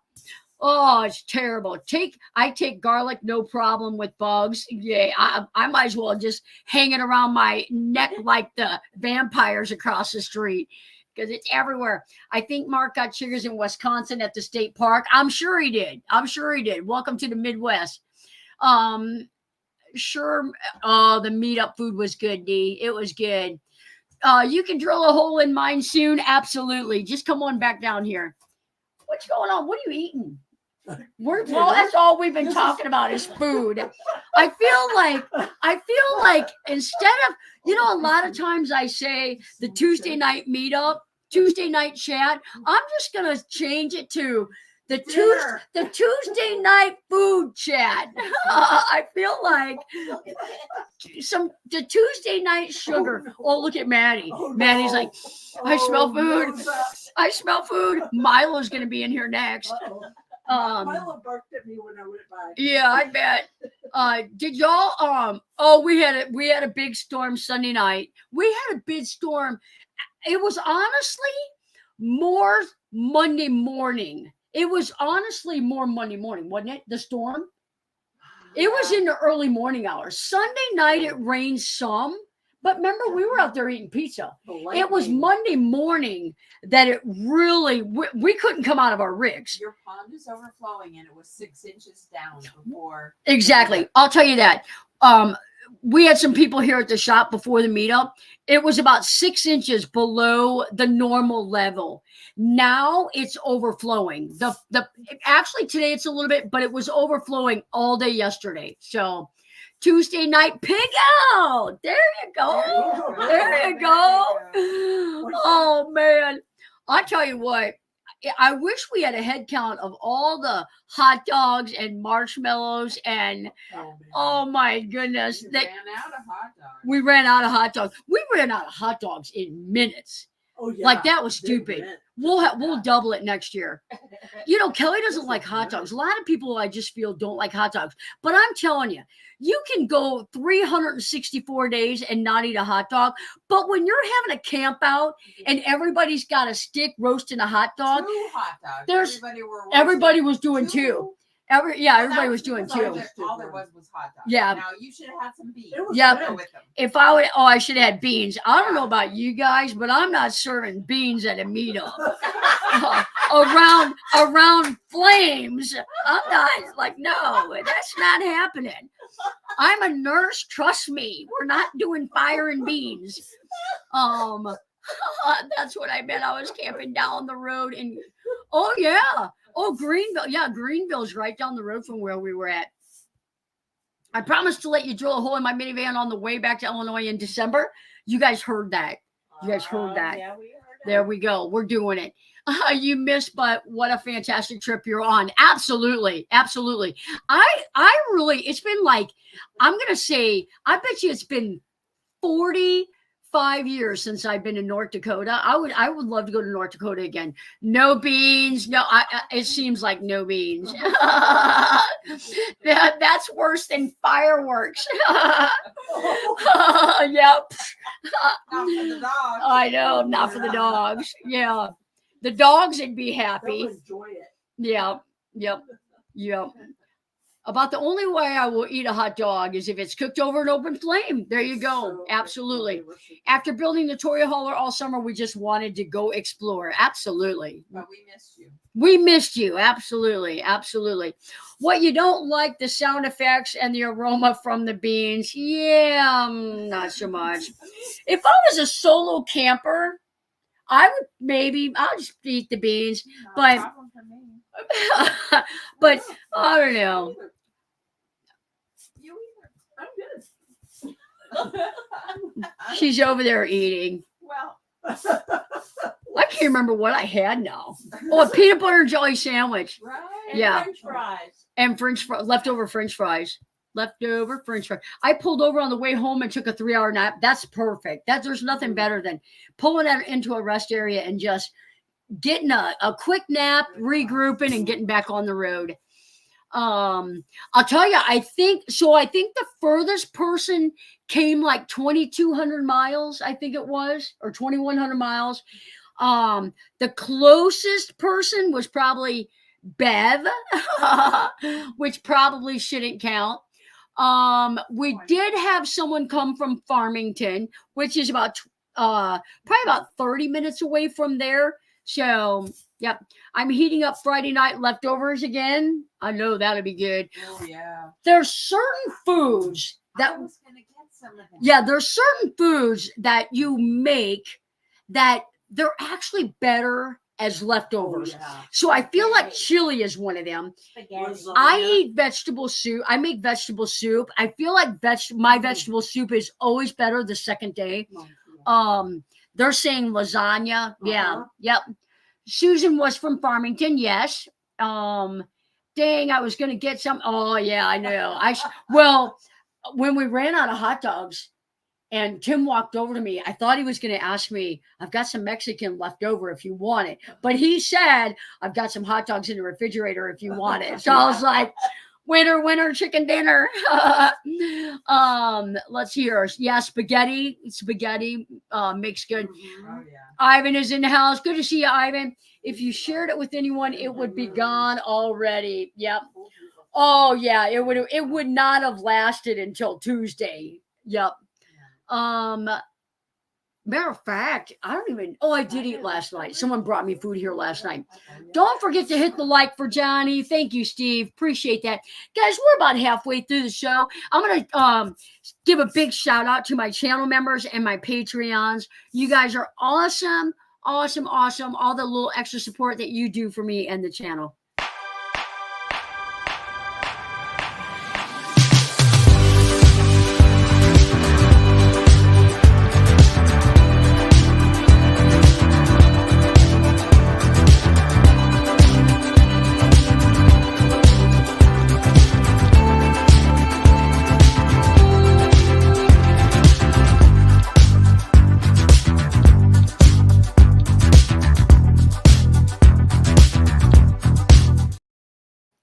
Speaker 1: it's terrible. I take garlic, no problem with bugs. Yeah, I might as well just hang it around my neck like the vampires across the street because it's everywhere. I think Mark got chiggers in Wisconsin at the state park. I'm sure he did. Welcome to the Midwest. Sure. Oh, the meetup food was good, Dee. It was good. You can drill a hole in mine soon. Absolutely. Just come on back down here. What's going on? What are you eating? Well, that's all we've been talking about is food. I feel like instead of, a lot of times I say the Tuesday night meetup, Tuesday night chat, I'm just going to change it to the Tuesday night food chat. I feel like the Tuesday night sugar. Oh, look at Maddie. Oh, no. Maddie's like, I smell food. I smell food. Milo's going to be in here next.
Speaker 3: Milo barked at me when I went by.
Speaker 1: Yeah, I bet. Did y'all? We had a big storm Sunday night. We had a big storm. It was honestly more Monday morning. It was honestly more Monday morning, wasn't it? The storm. It was in the early morning hours. Sunday night it rained some, but remember we were out there eating pizza. It was Monday morning that it really we couldn't come out of our rigs.
Speaker 2: Your pond is overflowing, and it was 6 inches down before.
Speaker 1: Exactly. I'll tell you that. We had some people here at the shop before the meetup. It was about 6 inches below the normal level. Now it's overflowing. Actually today it's a little bit, but it was overflowing all day yesterday. So Tuesday night pig out. There you go. There you go. Oh man. I tell you what, I wish we had a head count of all the hot dogs and marshmallows and oh my goodness. We ran out of hot dogs. We ran out of hot dogs in minutes. Oh, yeah. Like that was stupid. We'll double it next year. Kelly doesn't like hot dogs. A lot of people I just feel don't like hot dogs. But I'm telling you, you can go 364 days and not eat a hot dog. But when you're having a camp out and everybody's got a stick roasting a hot dog,
Speaker 2: 2 hot dogs.
Speaker 1: Everybody was doing 2. Everybody was doing 2.
Speaker 2: All there was hot dogs.
Speaker 1: Yeah.
Speaker 2: Now you should have had some beans.
Speaker 1: Yeah. If I would, I should have had beans. I don't know about you guys, but I'm not serving beans at a meetup. Around flames. I'm not like, no, that's not happening. I'm a nurse. Trust me. We're not doing fire and beans. That's what I meant. I was camping down the road and oh yeah. Oh, Greenville. Yeah, Greenville's right down the road from where we were at. I promised to let you drill a hole in my minivan on the way back to Illinois in December. You guys heard that. You guys heard that.
Speaker 3: Yeah, we heard
Speaker 1: There we go. We're doing it. You missed, but what a fantastic trip you're on. Absolutely. Absolutely. I really, it's been like, I'm going to say, I bet you it's been 45 years since I've been in North Dakota. I would love to go to North Dakota again. No beans. No, it seems like no beans. That's worse than fireworks. Yep.
Speaker 2: Not for the dogs.
Speaker 1: I know, not for the dogs. Yeah. The dogs would be happy.
Speaker 2: They'll enjoy it.
Speaker 1: Yeah. Yep. Yep. About the only way I will eat a hot dog is if it's cooked over an open flame. There you go. Absolutely. After building the Toy Hauler all summer, we just wanted to go explore. Absolutely.
Speaker 2: But we missed you.
Speaker 1: We missed you. Absolutely. Absolutely. What you don't like, the sound effects and the aroma from the beans. Yeah, not so much. If I was a solo camper, I'll just eat the beans.
Speaker 2: No
Speaker 1: But-
Speaker 2: problem for me.
Speaker 1: But I don't know.
Speaker 2: You either. I'm good.
Speaker 1: She's over there eating.
Speaker 2: Well,
Speaker 1: I can't remember what I had now. Oh, a peanut butter and jelly sandwich.
Speaker 2: right.
Speaker 3: And
Speaker 1: Yeah.
Speaker 3: French fries.
Speaker 1: And leftover French fries. Leftover French fries. I pulled over on the way home and took a 3-hour nap. That's perfect. There's nothing better than pulling out into a rest area and just getting a quick nap, regrouping, and getting back on the road. I'll tell you, I think the furthest person came like 2,200 miles, I think it was, or 2,100 miles. The closest person was probably Bev, which probably shouldn't count. We did have someone come from Farmington, which is about probably about 30 minutes away from there. So, yep, I'm heating up Friday night leftovers again. I know that'll be good.
Speaker 2: Oh yeah.
Speaker 1: There's certain foods
Speaker 2: I
Speaker 1: that,
Speaker 2: was gonna get some of them.
Speaker 1: yeah, there's certain foods that you make that they're actually better as leftovers.
Speaker 2: yeah.
Speaker 1: So I feel like
Speaker 3: Spaghetti.
Speaker 1: chili is one of them.
Speaker 3: Spaghetti.
Speaker 1: I eat vegetable soup. I make vegetable soup. I feel like my vegetable soup is always better the second day. They're saying lasagna. Yeah.
Speaker 2: Uh-huh.
Speaker 1: Yep. Susan was from Farmington. Yes. Dang, I was going to get some. Oh yeah, I know. Well, when we ran out of hot dogs and Tim walked over to me, I thought he was going to ask me, I've got some Mexican left over if you want it. But he said, I've got some hot dogs in the refrigerator if you want it. So I was like, winner, chicken dinner. Let's hear. Yeah, spaghetti makes good.
Speaker 2: Oh yeah.
Speaker 1: Ivan is in the house. Good to see you, Ivan. If you shared it with anyone, it would be gone already. Yep. Oh yeah, it would not have lasted until Tuesday. Yep. Matter of fact, I did eat last night. Someone brought me food here last night. Don't forget to hit the like for Johnny. Thank you, Steve. Appreciate that. Guys, we're about halfway through the show. I'm going to give a big shout out to my channel members and my Patreons. You guys are awesome, awesome, awesome. All the little extra support that you do for me and the channel.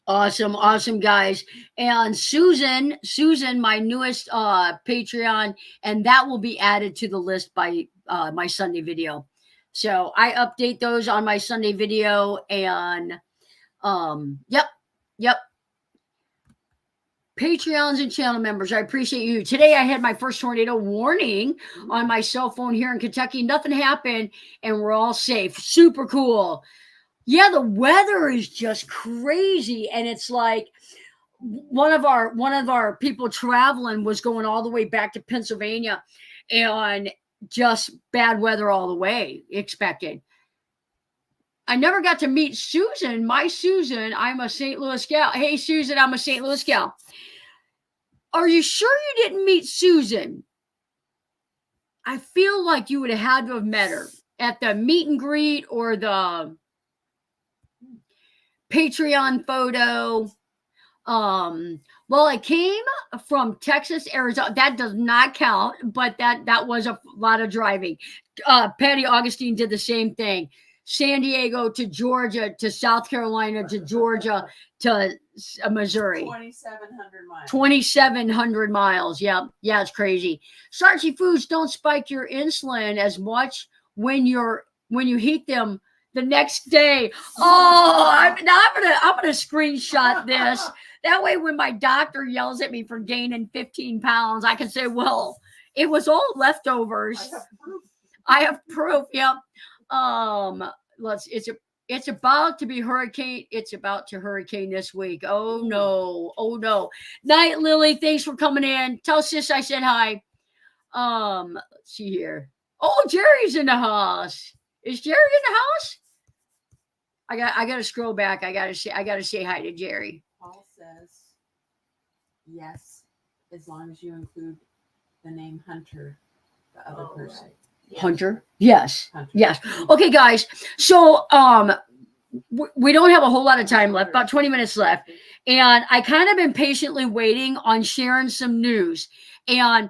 Speaker 1: Awesome, guys. And Susan, my newest Patreon, and that will be added to the list by my Sunday video. So I update those on my Sunday video, and yep. Patreons and channel members, I appreciate you. Today I had my first tornado warning on my cell phone here in Kentucky. Nothing happened, and we're all safe. Super cool. Yeah, the weather is just crazy, and it's like one of our people traveling was going all the way back to Pennsylvania, and just bad weather all the way expected. I never got to meet Susan. My Susan, I'm a St. Louis gal. Hey, Susan, I'm a St. Louis gal. Are you sure you didn't meet Susan? I feel like you would have had to have met her at the meet and greet or the Patreon photo. Well, I came from Texas, Arizona. That does not count, but that was a lot of driving. Patty Augustine did the same thing. San Diego to Georgia to South Carolina to Georgia to Missouri.
Speaker 2: 2,700 miles.
Speaker 1: 2,700 miles. Yeah, it's crazy. Starchy foods don't spike your insulin as much when you heat them the next day. Oh, I'm gonna screenshot this. That way, when my doctor yells at me for gaining 15 pounds, I can say, "Well, it was all leftovers." I have proof. Yep. It's about to be hurricane. It's about to hurricane this week. Oh no. Night, Lily. Thanks for coming in. Tell sis I said hi. Let's see here. Oh, Jerry's in the house. Is Jerry in the house? I gotta scroll back. I gotta say hi to Jerry.
Speaker 2: Paul says yes, as long as you include the name Hunter, the other person.
Speaker 3: Right. Yes.
Speaker 1: Hunter? Yes.
Speaker 2: Hunter.
Speaker 1: Yes. Okay, guys. So we don't have a whole lot of time left, about 20 minutes left. And I kind of been patiently waiting on sharing some news. And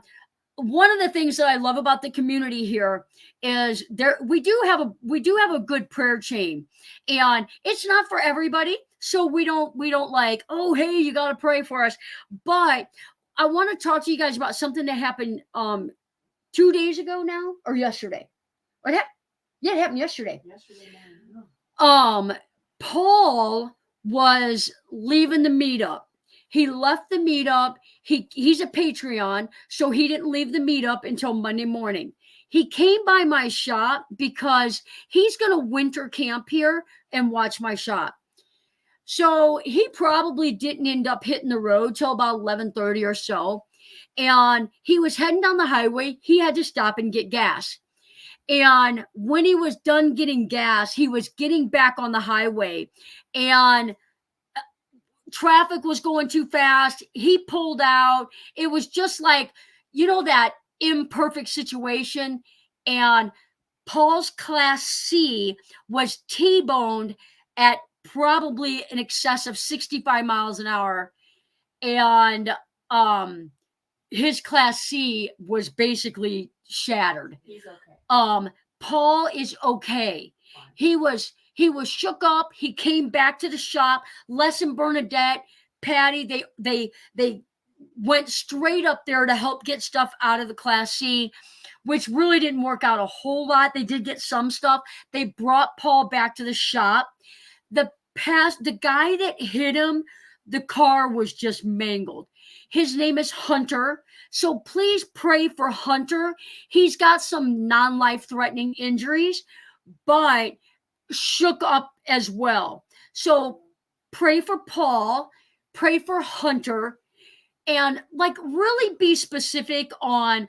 Speaker 1: one of the things that I love about the community here is we do have a good prayer chain. And it's not for everybody. So we don't like, oh, hey, you got to pray for us. But I want to talk to you guys about something that happened 2 days ago now, or yesterday. It happened yesterday. Paul was leaving the meetup. He left the meetup. He's a Patreon, so he didn't leave the meetup until Monday morning. He came by my shop because he's going to winter camp here and watch my shop. So he probably didn't end up hitting the road till about 11:30 or so. And he was heading down the highway. He had to stop and get gas. And when he was done getting gas, he was getting back on the highway. And traffic was going too fast. He pulled out. It was just like, that imperfect situation. And Paul's Class C was T-boned at probably in excess of 65 miles an hour. And his Class C was basically shattered.
Speaker 2: He's okay.
Speaker 1: Paul is okay.
Speaker 2: Fine.
Speaker 1: He was shook up. He came back to the shop. Les and Bernadette, Patty, they went straight up there to help get stuff out of the Class C, which really didn't work out a whole lot. They did get some stuff. They brought Paul back to the shop. The guy that hit him, the car was just mangled. His name is Hunter. So please pray for Hunter. He's got some non-life-threatening injuries, but shook up as well. So pray for Paul, pray for Hunter, and really be specific on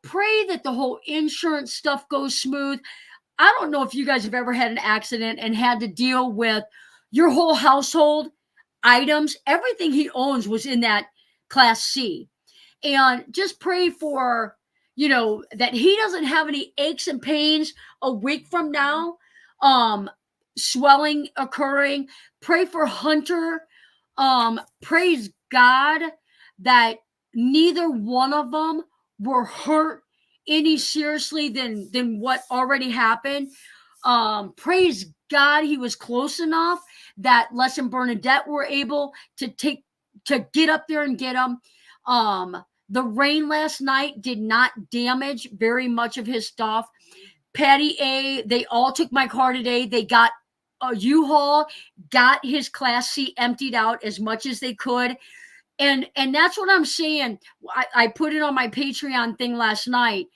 Speaker 1: pray that the whole insurance stuff goes smooth. I don't know if you guys have ever had an accident and had to deal with your whole household items. Everything he owns was in that Class C. And just pray for, that he doesn't have any aches and pains a week from now, swelling occurring. Pray for Hunter. Praise God that neither one of them were hurt any seriously than what already happened. Praise God he was close enough that Les and Bernadette were able to get up there and get him. The rain last night did not damage very much of his stuff. Patty A, they all took my car today. They got a U-Haul, got his Class C emptied out as much as they could. And that's what I'm saying. I put it on my Patreon thing last night.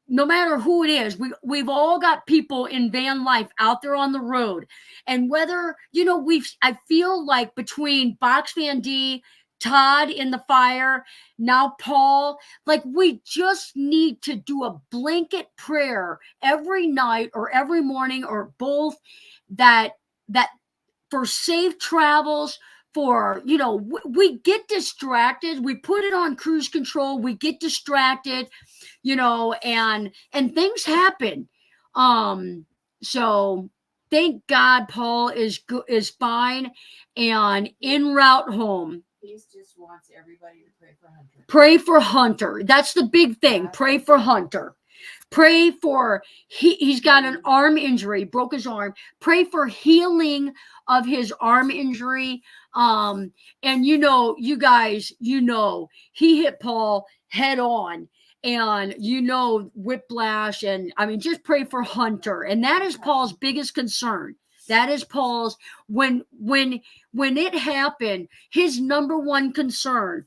Speaker 1: No matter who it is, we've all got people in van life out there on the road. And whether, I feel like between Box Van D, Todd in the fire, now Paul, we just need to do a blanket prayer every night or every morning or both that for safe travels, we get distracted. We put it on cruise control. We get distracted, and things happen. So thank God Paul is fine and en route home.
Speaker 2: He just wants everybody to pray for Hunter.
Speaker 1: Pray for Hunter. That's the big thing. Pray for Hunter. Pray for he's got an arm injury, broke his arm. Pray for healing of his arm injury. And you guys, he hit Paul head on, and whiplash, and I mean, just pray for Hunter. And that is Paul's biggest concern. That is Paul's when it happened, his number one concern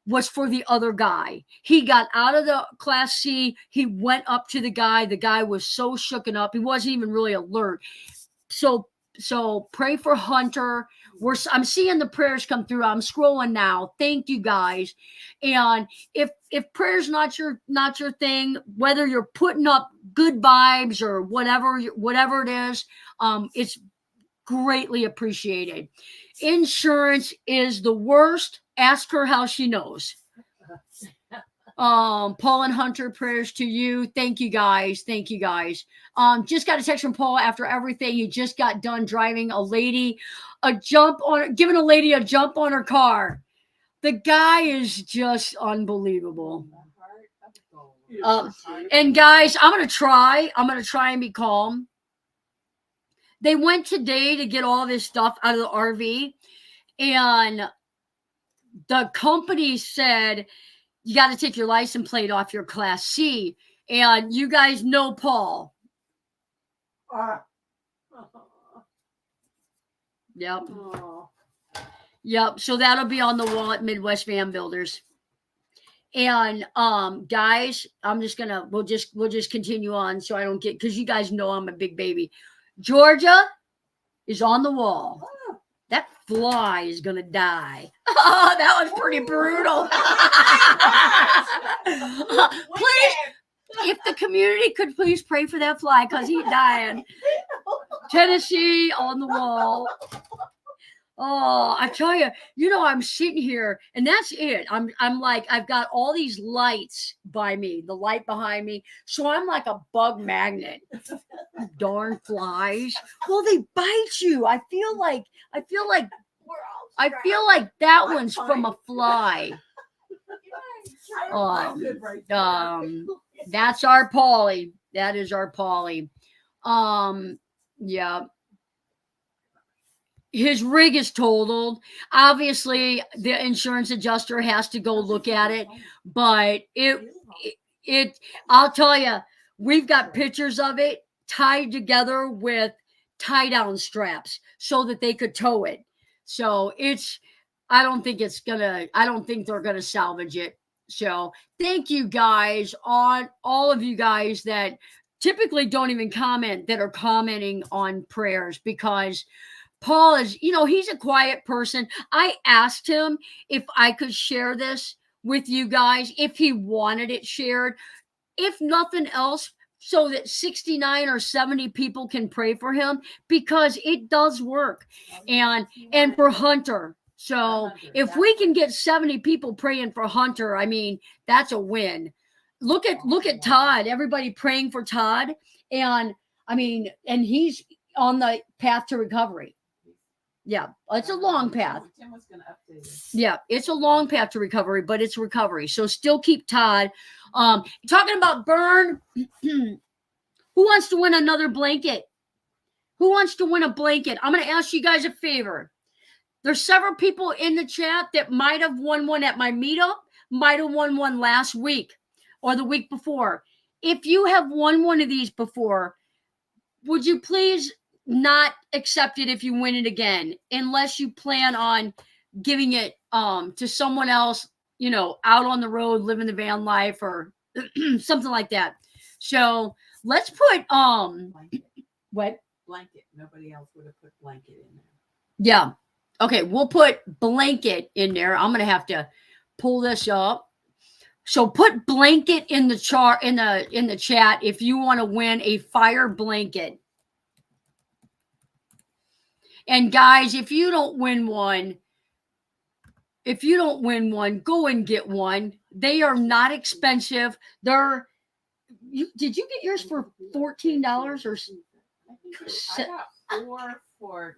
Speaker 1: was for the other guy. He got out of the Class C. He went up to the guy. The guy was so shooken up. He wasn't even really alert. So pray for Hunter. I'm seeing the prayers come through. I'm scrolling now. Thank you guys. And if prayer's not your thing, whether you're putting up good vibes or whatever it is, it's greatly appreciated. Insurance is the worst. Ask her how she knows. Paul and Hunter, prayers to you. Thank you guys. Just got a text from Paul after everything. He just got done driving giving a lady a jump on her car. The guy is just unbelievable. And guys, I'm gonna try and be calm. They went today to get all this stuff out of the RV, and the company said, you got to take your license plate off your Class C. And you guys know Paul. Yep. Yep. So that'll be on the wall at Midwest Van Builders. And guys, we'll just continue on so I don't get, because you guys know I'm a big baby. Georgia is on the wall. That fly is gonna die. Oh, that was pretty brutal. Please, if the community could please pray for that fly, because he's dying. Tennessee on the wall. Oh, I tell you, I'm sitting here, and that's it. I'm like, I've got all these lights by me, the light behind me, so I'm like a bug magnet. Darn flies. Well, they bite you. I feel like that one's from a fly. That's our Paulie. That is our Paulie. Yeah. His rig is totaled. Obviously, the insurance adjuster has to go look at it, but I'll tell you, we've got pictures of it tied together with tie-down straps so that they could tow it. So I don't think they're gonna salvage it. So thank you guys, on all of you guys that typically don't even comment, that are commenting on prayers, because Paul is, he's a quiet person. I asked him if I could share this with you guys, if he wanted it shared, if nothing else, so that 69 or 70 people can pray for him, because it does work. And for Hunter. So if we can get 70 people praying for Hunter, I mean, that's a win. Look at Todd, everybody praying for Todd. And I mean, and he's on the path to recovery. Yeah, it's a long path.
Speaker 2: Tim was going to update us.
Speaker 1: Yeah, it's a long path to recovery, but it's recovery. So still keep Todd. Talking about burn. Who wants to win another blanket? Who wants to win a blanket? I'm going to ask you guys a favor. There's several people in the chat that might have won one at my meetup, might have won one last week or the week before. If you have won one of these before, would you please not accept it if you win it again, unless you plan on giving it to someone else, out on the road, living the van life or something like that. So let's put
Speaker 2: Blanket.
Speaker 1: what?
Speaker 2: Blanket. Nobody else would have put blanket in there.
Speaker 1: Yeah. Okay, we'll put blanket in there. I'm gonna have to pull this up. So put blanket in the chart in the chat if you want to win a fire blanket. And guys, if you don't win one, if you don't win one, go and get one. They are not expensive. Did you get yours for $14 or?
Speaker 2: I got 4 for.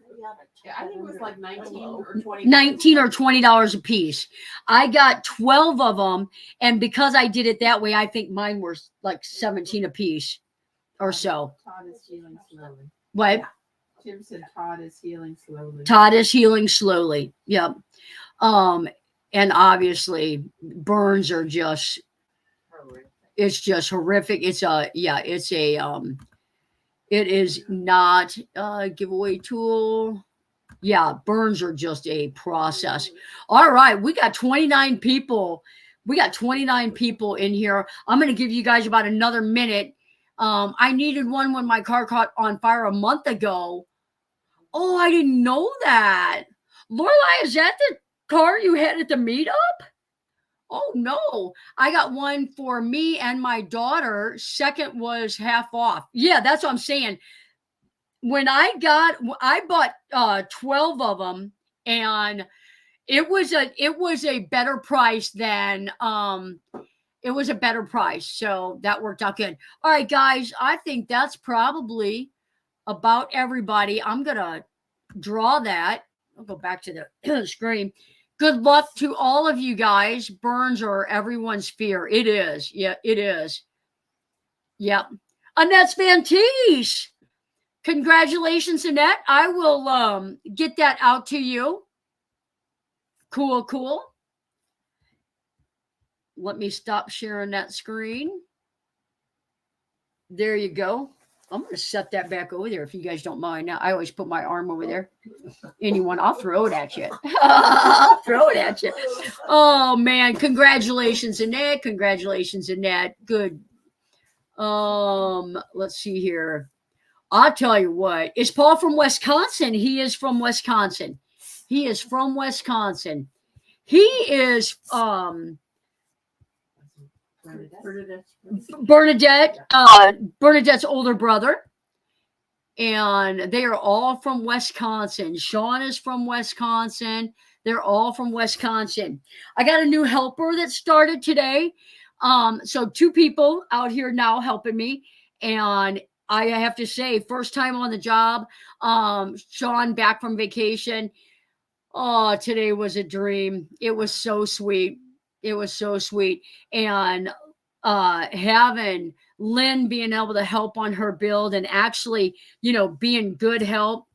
Speaker 2: Yeah, I think it was like 19 or 20.
Speaker 1: $19 or $20 a piece. I got 12 of them, and because I did it that way, I think mine were like 17 a piece or so.
Speaker 2: Todd is healing slowly.
Speaker 1: What?
Speaker 2: Tim said Todd is healing slowly.
Speaker 1: Todd is healing slowly. Yep. And obviously burns are just
Speaker 2: Horrific.
Speaker 1: it's just horrific. It is not a giveaway tool. Yeah, burns are just a process. All right, we got 29 people. We got 29 people in here. I'm going to give you guys about another minute. I needed one when my car caught on fire a month ago. Oh, I didn't know that. Lorelai, is that the car you had at the meetup? Oh, no. I got one for me and my daughter. Second was half off. Yeah, that's what I'm saying. When I bought 12 of them, and it was a better price than it was a better price. So that worked out good. All right, guys, I think that's probably about everybody. I'm going to draw that. I'll go back to the screen. Good luck to all of you guys. Burns are everyone's fear. It is. Yeah, it is. Yep. Annette's Fantiche. Congratulations, Annette. I will get that out to you. Cool, cool. Let me stop sharing that screen. There you go. I'm going to set that back over there if you guys don't mind. Now, I always put my arm over there. Anyone, I'll throw it at you. I'll throw it at you. Oh, man. Congratulations, Annette. Congratulations, Annette. Good. Let's see here. I'll tell you what. Is Paul from Wisconsin? He is from Wisconsin. He is from Wisconsin. He is Bernadette's older brother, and they are all from Wisconsin. Sean is from Wisconsin. They're all from Wisconsin. I got a new helper that started today. So 2 people out here now helping me, and I have to say, first time on the job. Sean back from vacation. Oh, today was a dream. It was so sweet. It was so sweet. And having Lynn being able to help on her build and actually, being good help,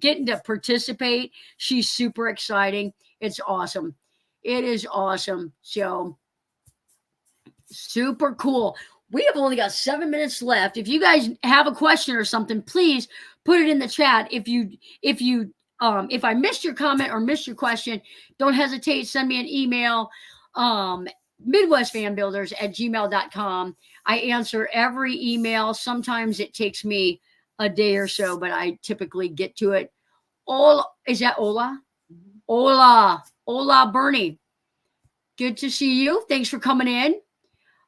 Speaker 1: getting to participate. She's super exciting. It's awesome. It is awesome. So super cool. We have only got 7 minutes left. If you guys have a question or something, please put it in the chat. If I missed your comment or missed your question, don't hesitate. Send me an email. MidwestFanBuilders@gmail.com. I answer every email. Sometimes it takes me a day or so, but I typically get to it. Is that Ola? Mm-hmm. Ola Bernie. Good to see you. Thanks for coming in.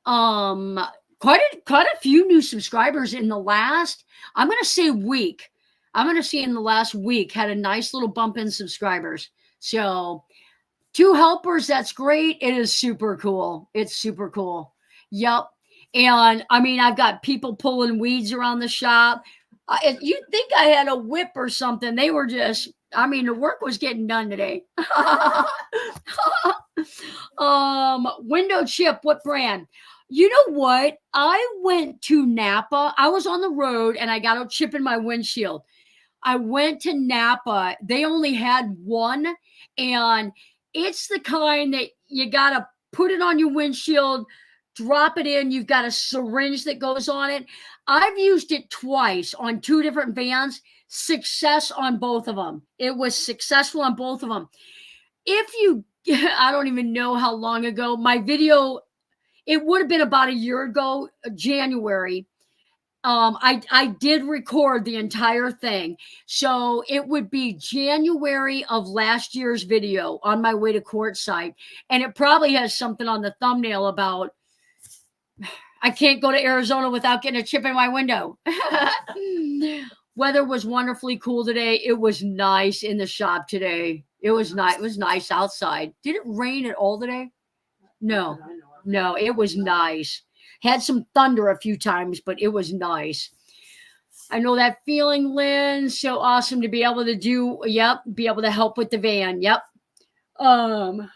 Speaker 1: Quite a few new subscribers in the last, I'm going to say week. I'm going to say in the last week had a nice little bump in subscribers. So 2 helpers, that's great. It is super cool. It's super cool. Yep. And I mean, I've got people pulling weeds around the shop. You'd think I had a whip or something. They were just, the work was getting done today. Window chip, what brand? You know what? I went to Napa. I was on the road and I got a chip in my windshield. I went to Napa. They only had one, and it's the kind that you got to put it on your windshield, drop it in. You've got a syringe that goes on it. I've used it twice on 2 different vans. Success on both of them. It was successful on both of them. I don't even know how long ago, my video, it would have been about a year ago, January. I did record the entire thing. So it would be January of last year's video on my way to quartzsite. And it probably has something on the thumbnail about, I can't go to Arizona without getting a chip in my window. Weather was wonderfully cool today. It was nice in the shop today. It was nice. It was nice outside. Did it rain at all today? No, no, it was nice. Had some thunder a few times, but it was nice. I know that feeling, Lynn. So awesome to be able to do. Yep, be able to help with the van. Yep. Oh,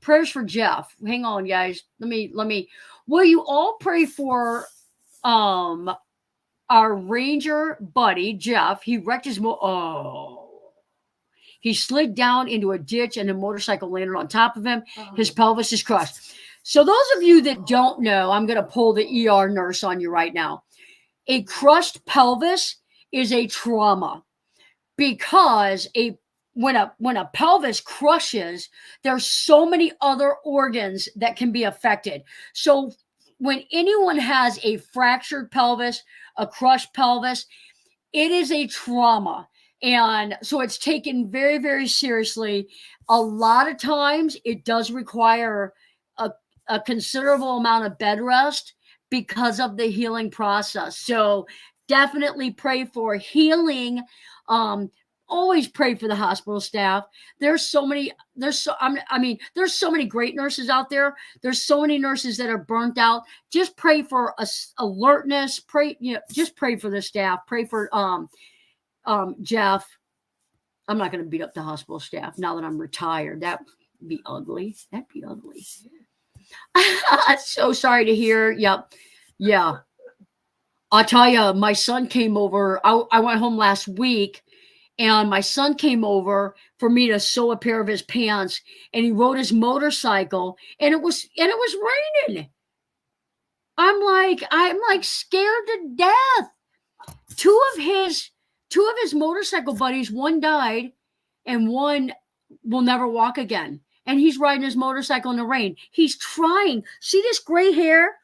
Speaker 1: prayers for Jeff. Hang on, guys. Let me. Will you all pray for our ranger buddy Jeff? He wrecked his he slid down into a ditch and a motorcycle landed on top of him. His pelvis is crushed. So those of you that don't know, I'm going to pull the ER nurse on you right now. A crushed pelvis is a trauma because when a pelvis crushes, there's so many other organs that can be affected. So when anyone has a fractured pelvis, a crushed pelvis, it is a trauma. And so it's taken very, very seriously. A lot of times it does require a considerable amount of bed rest because of the healing process. So definitely pray for healing. Always pray for the hospital staff. There's so many great nurses out there. There's so many nurses that are burnt out. Just pray for alertness. Just pray for the staff. Pray for Jeff. I'm not going to beat up the hospital staff now that I'm retired. That'd be ugly. So sorry to hear. Yep. Yeah. I'll tell you, my son came over. I went home last week and my son came over for me to sew a pair of his pants and he rode his motorcycle and it was raining. I'm like scared to death. Two of his motorcycle buddies, one died and one will never walk again. And he's riding his motorcycle in the rain. He's trying. See this gray hair?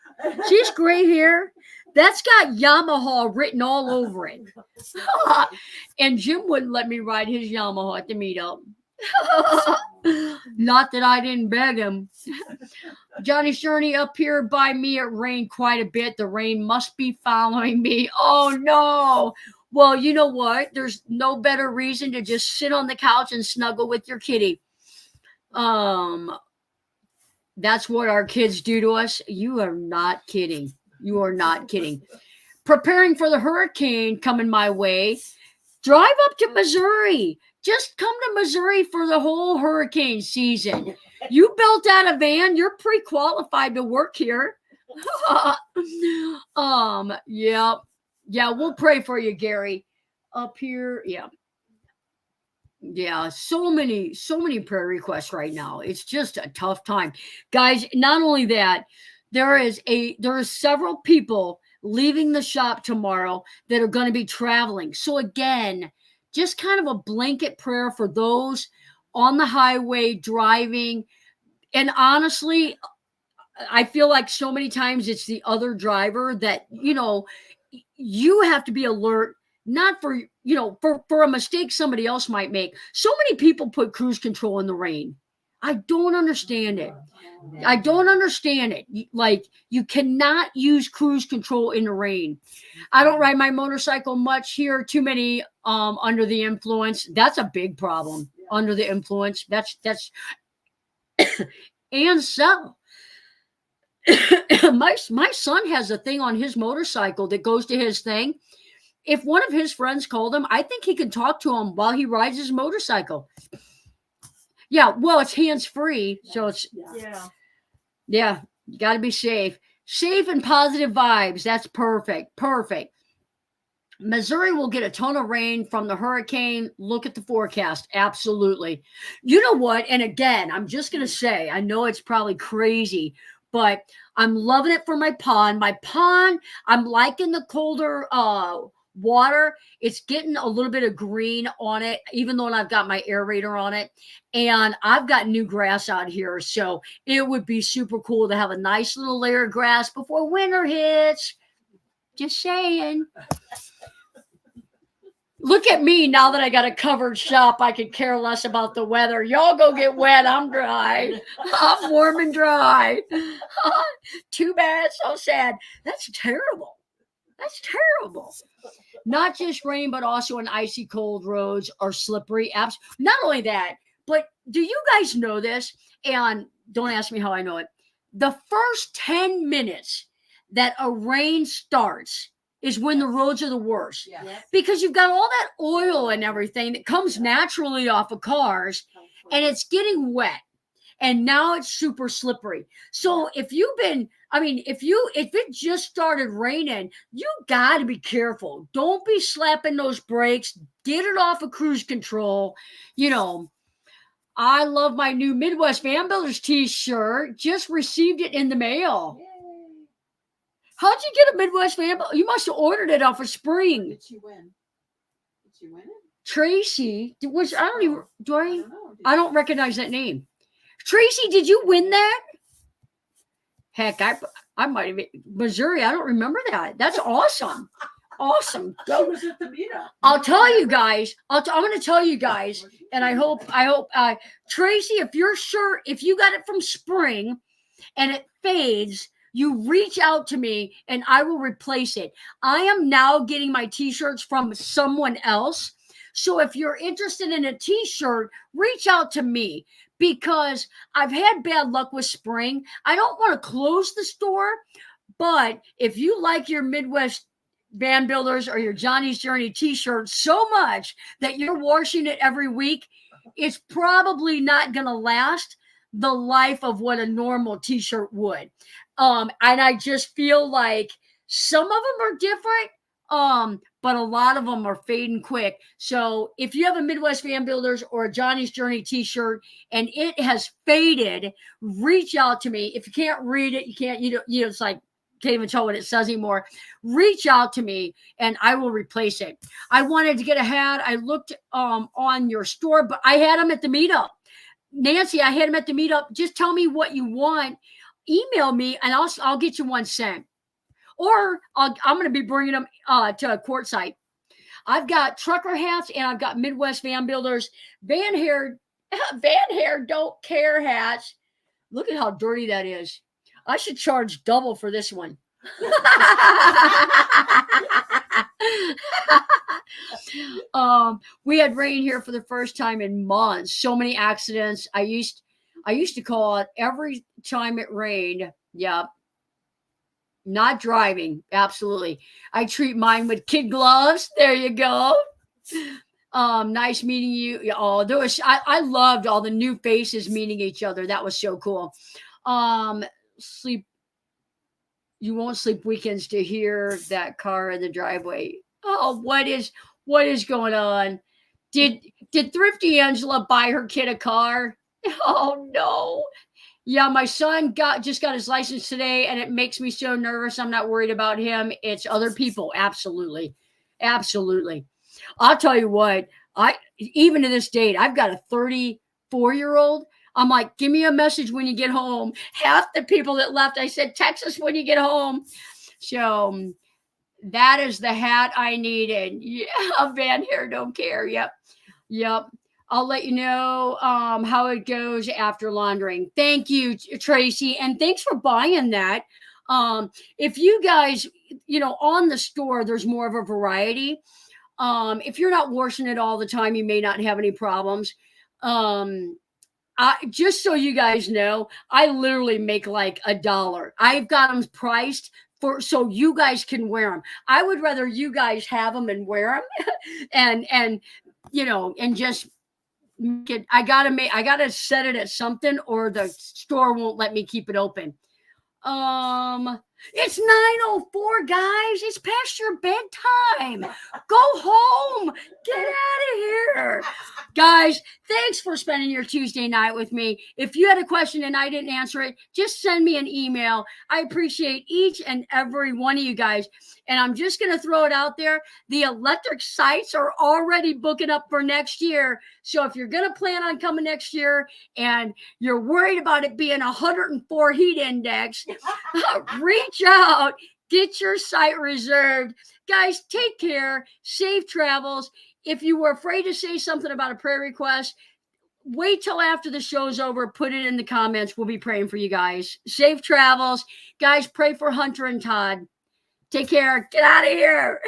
Speaker 1: That's got Yamaha written all over it. And Jim wouldn't let me ride his Yamaha at the meetup. Not that I didn't beg him. Johnny's Journey, up here by me, it rained quite a bit. The rain must be following me. Oh, no. Well, you know what? There's no better reason to just sit on the couch and snuggle with your kitty. That's what our kids do to us. You are not kidding. Preparing for the hurricane coming my way. Drive up to Missouri. Just come to Missouri for the whole hurricane season. You built out a van. You're pre-qualified to work here. Yeah. Yeah, we'll pray for you, Gary. Up here, yeah. Yeah, so many prayer requests right now. It's just a tough time. Guys, not only that, there are several people leaving the shop tomorrow that are going to be traveling. So again, just kind of a blanket prayer for those on the highway driving. And honestly, I feel like so many times it's the other driver that, you have to be alert, not for a mistake somebody else might make. So many people put cruise control in the rain. I don't understand it. Like, you cannot use cruise control in the rain. I don't ride my motorcycle much here. Too many under the influence. That's a big problem. Under the influence. That's and so my son has a thing on his motorcycle that goes to his thing. If one of his friends called him, I think he can talk to him while he rides his motorcycle. Yeah, well, it's hands-free, so it's yeah, you got to be safe. Safe and positive vibes. That's perfect. Missouri will get a ton of rain from the hurricane. Look at the forecast. Absolutely. You know what? And again, I'm just going to say, I know it's probably crazy, but I'm loving it for my pond. I'm liking the colder water. It's getting a little bit of green on it, even though I've got my aerator on it. And I've got new grass out here. So it would be super cool to have a nice little layer of grass before winter hits. Just saying. Look at me now that I got a covered shop. I could care less about the weather. Y'all go get wet. I'm dry. I'm warm and dry. Too bad. So sad. That's terrible. Not just rain, but also an icy cold roads are slippery. Not only that, But do you guys know this? And don't ask me how I know it. The first 10 minutes that a rain starts is when the roads are the worst.
Speaker 2: Yeah.
Speaker 3: Yep.
Speaker 1: Because you've got all that oil and everything that comes naturally off of cars, and it's getting wet. And now it's super slippery. So if you've been, if it just started raining, you got to be careful. Don't be slapping those brakes. Get it off of cruise control. You know, I love my new Midwest Van Builders t-shirt. Just received it in the mail.
Speaker 2: Yay.
Speaker 1: How'd you get a Midwest Van Builder? You must have ordered it off of Spring.
Speaker 2: Did she win? Did she win it?
Speaker 1: Tracy, I don't even, do
Speaker 2: I
Speaker 1: I?
Speaker 2: don't know.
Speaker 1: I don't recognize that name. Tracy, did you win that? Heck, I might have, Missouri. I don't remember that. That's awesome. Awesome.
Speaker 2: She
Speaker 1: Go.
Speaker 2: was at the meetup.
Speaker 1: I'll tell you guys. I'm going to tell you guys, and I hope, Tracy, if you're sure, if you got it from Spring and it fades, you reach out to me and I will replace it. I am now getting my t-shirts from someone else. So if you're interested in a t-shirt, reach out to me, because I've had bad luck with Spring. I don't want to close the store, but if you like your Midwest Van Builders or your Johnny's Journey t-shirt so much that you're washing it every week, it's probably not going to last the life of what a normal t-shirt would. And I just feel like some of them are different, but a lot of them are fading quick. So if you have a Midwest Van Builders or a Johnny's Journey t-shirt and it has faded, reach out to me. If you can't read it, you can't, it's like, can't even tell what it says anymore. Reach out to me and I will replace it. I wanted to get a hat. I looked on your store, but I had them at the meetup. Nancy, I had them at the meetup. Just tell me what you want. Email me and I'll get you one sent. Or I'm going to be bringing them to a Quartzsite. I've got trucker hats and I've got Midwest Van Builders van hair don't care hats. Look at how dirty that is. I should charge double for this one. We had rain here for the first time in months. So many accidents. I used to call it every time it rained. Yep. Not driving. Absolutely. I treat mine with kid gloves. There you go. Nice meeting you. Oh, I loved all the new faces meeting each other. That was so cool. You won't sleep weekends to hear that car in the driveway. Oh, what is going on? Did Thrifty Angela buy her kid a car? Oh no. Yeah, my son just got his license today, and it makes me so nervous. I'm not worried about him. It's other people. Absolutely. Absolutely. I'll tell you what, even to this date, I've got a 34-year-old. I'm like, give me a message when you get home. Half the people that left, I said, text us when you get home. So that is the hat I needed. Yeah, Van hair don't care. Yep. I'll let you know how it goes after laundering. Thank you, Tracy. And thanks for buying that. If you guys, on the store, there's more of a variety. If you're not washing it all the time, you may not have any problems. Just so you guys know, I literally make like $1. I've got them priced so you guys can wear them. I would rather you guys have them and wear them and just make it. I gotta set it at something or the store won't let me keep it open. It's 9:04, guys. It's past your bedtime. Go home. Get out of here. Guys, thanks for spending your Tuesday night with me. If you had a question and I didn't answer it, just send me an email. I appreciate each and every one of you guys. And I'm just going to throw it out there. The electric sites are already booking up for next year. So if you're going to plan on coming next year and you're worried about it being 104 heat index, reach out, get your site reserved. Guys, take care. Safe travels. If you were afraid to say something about a prayer request, wait till after the show's over. Put it in the comments. We'll be praying for you guys. Safe travels. Guys, pray for Hunter and Todd. Take care. Get out of here.